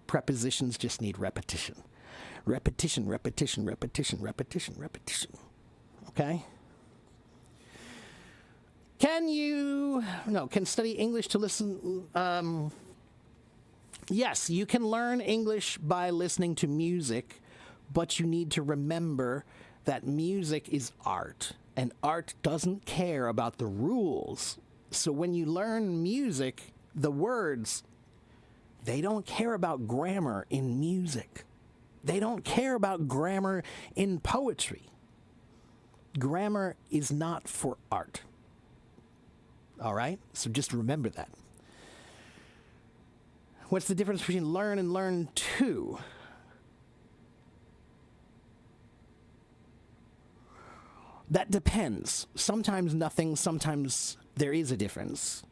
Prepositions just need repetition. Repetition, repetition, repetition, repetition, repetition. Okay? Can study English to listen? Yes, you can learn English by listening to music, but you need to remember that music is art, and art doesn't care about the rules. So when you learn music, the words, they don't care about grammar in music. They don't care about grammar in poetry. Grammar is not for art. All right? So just remember that. What's the difference between learn and learn to? That depends. Sometimes nothing, sometimes there is a difference.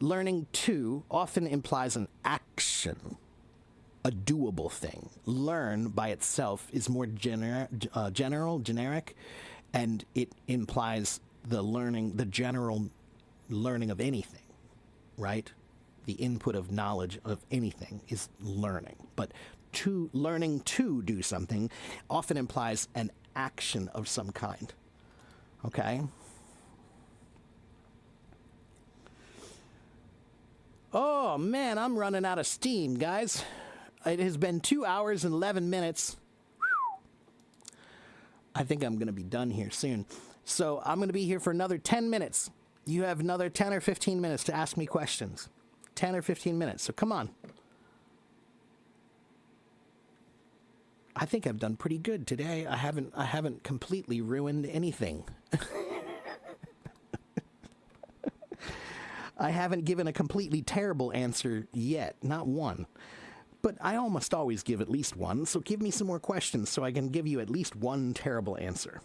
Learning to often implies an action, a doable thing. Learn by itself is more generic, and it implies the general learning of anything, right? The input of knowledge of anything is learning. But learning to do something often implies an action of some kind. Okay? Oh, man, I'm running out of steam, guys. It has been 2 hours and 11 minutes. I think I'm going to be done here soon. So I'm going to be here for another 10 minutes. You have another 10 or 15 minutes to ask me questions. 10 or 15 minutes. So come on. I think I've done pretty good today. I haven't completely ruined anything. I haven't given a completely terrible answer yet, not one. But I almost always give at least one, so give me some more questions so I can give you at least one terrible answer.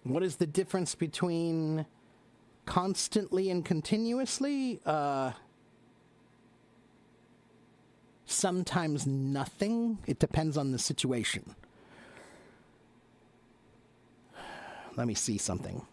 What is the difference between constantly and continuously? Sometimes nothing. It depends on the situation. Let me see something.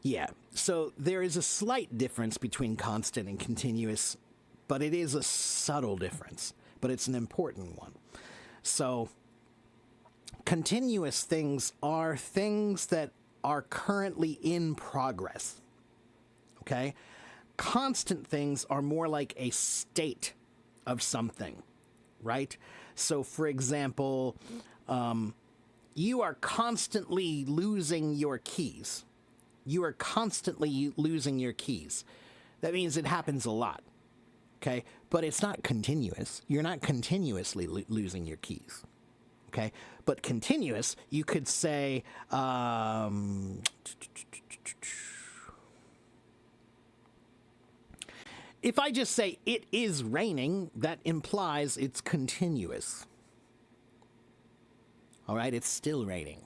Yeah, so there is a slight difference between constant and continuous, but it is a subtle difference, but it's an important one. So continuous things are things that are currently in progress, okay? Constant things are more like a state of something, right? So, for example, you are constantly losing your keys. You are constantly losing your keys. That means it happens a lot, okay? But it's not continuous. You're not continuously losing your keys, okay? But continuous, you could say, if I just say it is raining, that implies it's continuous. All right, it's still raining.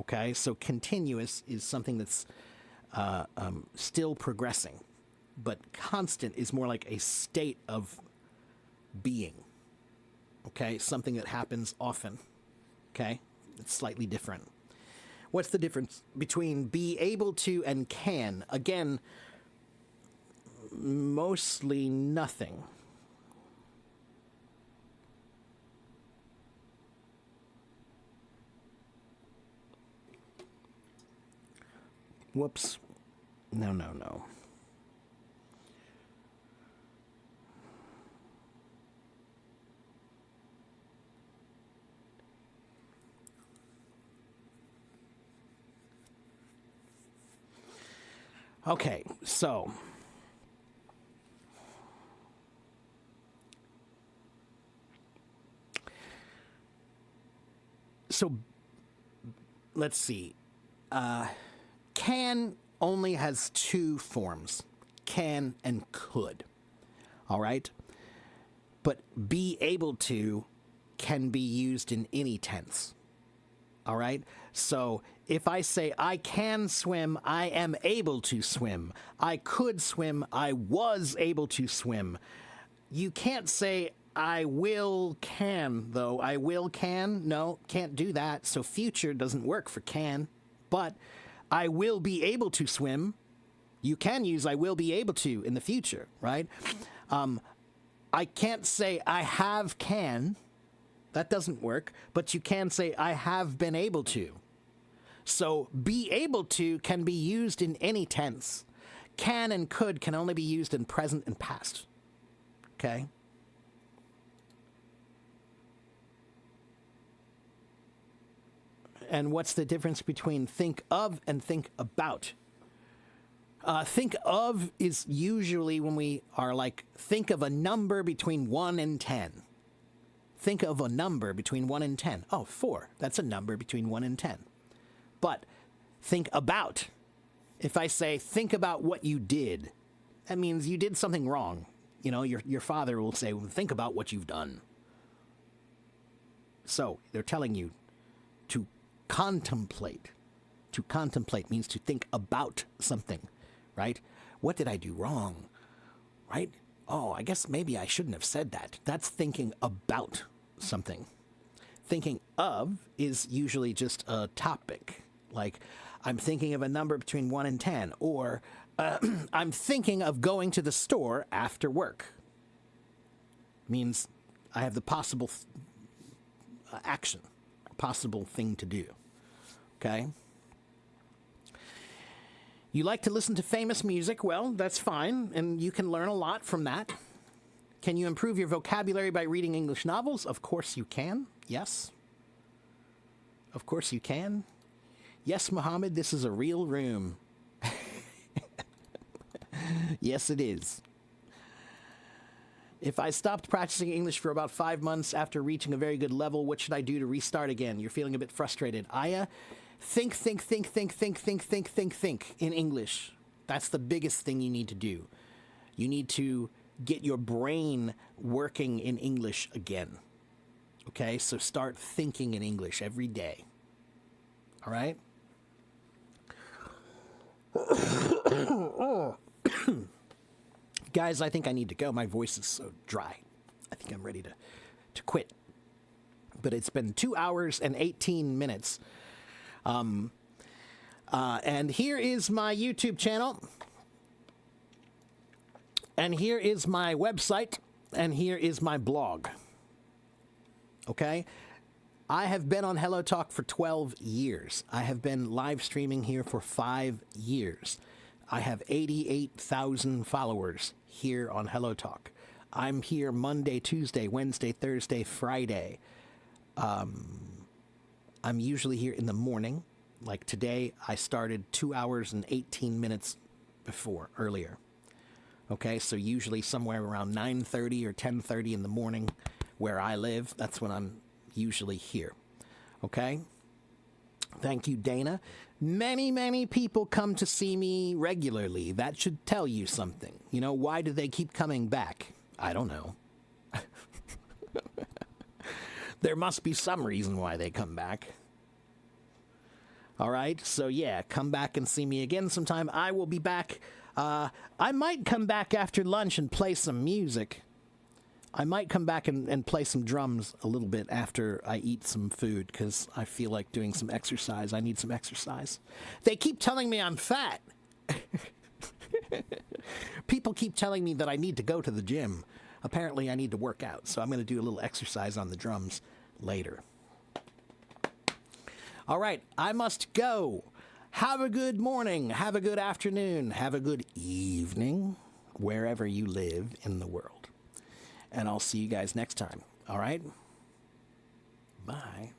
Okay, so continuous is something that's still progressing, but constant is more like a state of being. Okay, something that happens often. Okay, it's slightly different. What's the difference between be able to and can? Again, mostly nothing. Whoops. No. Okay, so let's see. Can only has two forms, can and could. All right? But be able to can be used in any tense. All right? So if I say I can swim, I am able to swim. I could swim, I was able to swim. You can't say I will can, though. I will can? No, can't do that. So future doesn't work for can. But I will be able to swim. You can use I will be able to in the future, right? I can't say I have can. That doesn't work. But you can say I have been able to. So be able to can be used in any tense. Can and could can only be used in present and past. Okay? And what's the difference between think of and think about? Think of is usually when we are like, think of a number between 1 and 10. Think of a number between 1 and 10. Oh, 4. That's a number between 1 and 10. But think about. If I say, think about what you did, that means you did something wrong. You know, your father will say, well, think about what you've done. So they're telling you to contemplate. To contemplate means to think about something, right? What did I do wrong, right? Oh, I guess maybe I shouldn't have said that. That's thinking about something. Thinking of is usually just a topic. Like, I'm thinking of a number between 1 and 10, or I'm thinking of going to the store after work. Means I have the possible action, possible thing to do. Okay? You like to listen to famous music? Well, that's fine, and you can learn a lot from that. Can you improve your vocabulary by reading English novels? Of course you can. Yes. Of course you can. Yes, Muhammad, this is a real room. Yes, it is. If I stopped practicing English for about 5 months after reaching a very good level, what should I do to restart again? You're feeling a bit frustrated. Aya, think in English. That's the biggest thing you need to do. You need to get your brain working in English again. Okay, so start thinking in English every day. All right? Guys, I think I need to go. My voice is so dry. I think I'm ready to quit. But it's been 2 hours and 18 minutes. And here is my YouTube channel. And here is my website. And here is my blog. Okay? I have been on Hello Talk for 12 years. I have been live streaming here for 5 years. I have 88,000 followers here on Hello Talk. I'm here Monday, Tuesday, Wednesday, Thursday, Friday. I'm usually here in the morning. Like today, I started 2 hours and 18 minutes earlier. Okay, so usually somewhere around 9:30 or 10:30 in the morning where I live, that's when I'm usually here. Okay? Thank you, Dana. Many, many people come to see me regularly. That should tell you something. You know, why do they keep coming back? I don't know. There must be some reason why they come back. All right, so yeah, come back and see me again sometime. I will be back. I might come back after lunch and play some music. I might come back and play some drums a little bit after I eat some food because I feel like doing some exercise. I need some exercise. They keep telling me I'm fat. People keep telling me that I need to go to the gym. Apparently, I need to work out, so I'm going to do a little exercise on the drums later. All right, I must go. Have a good morning. Have a good afternoon. Have a good evening, wherever you live in the world. And I'll see you guys next time. All right? Bye.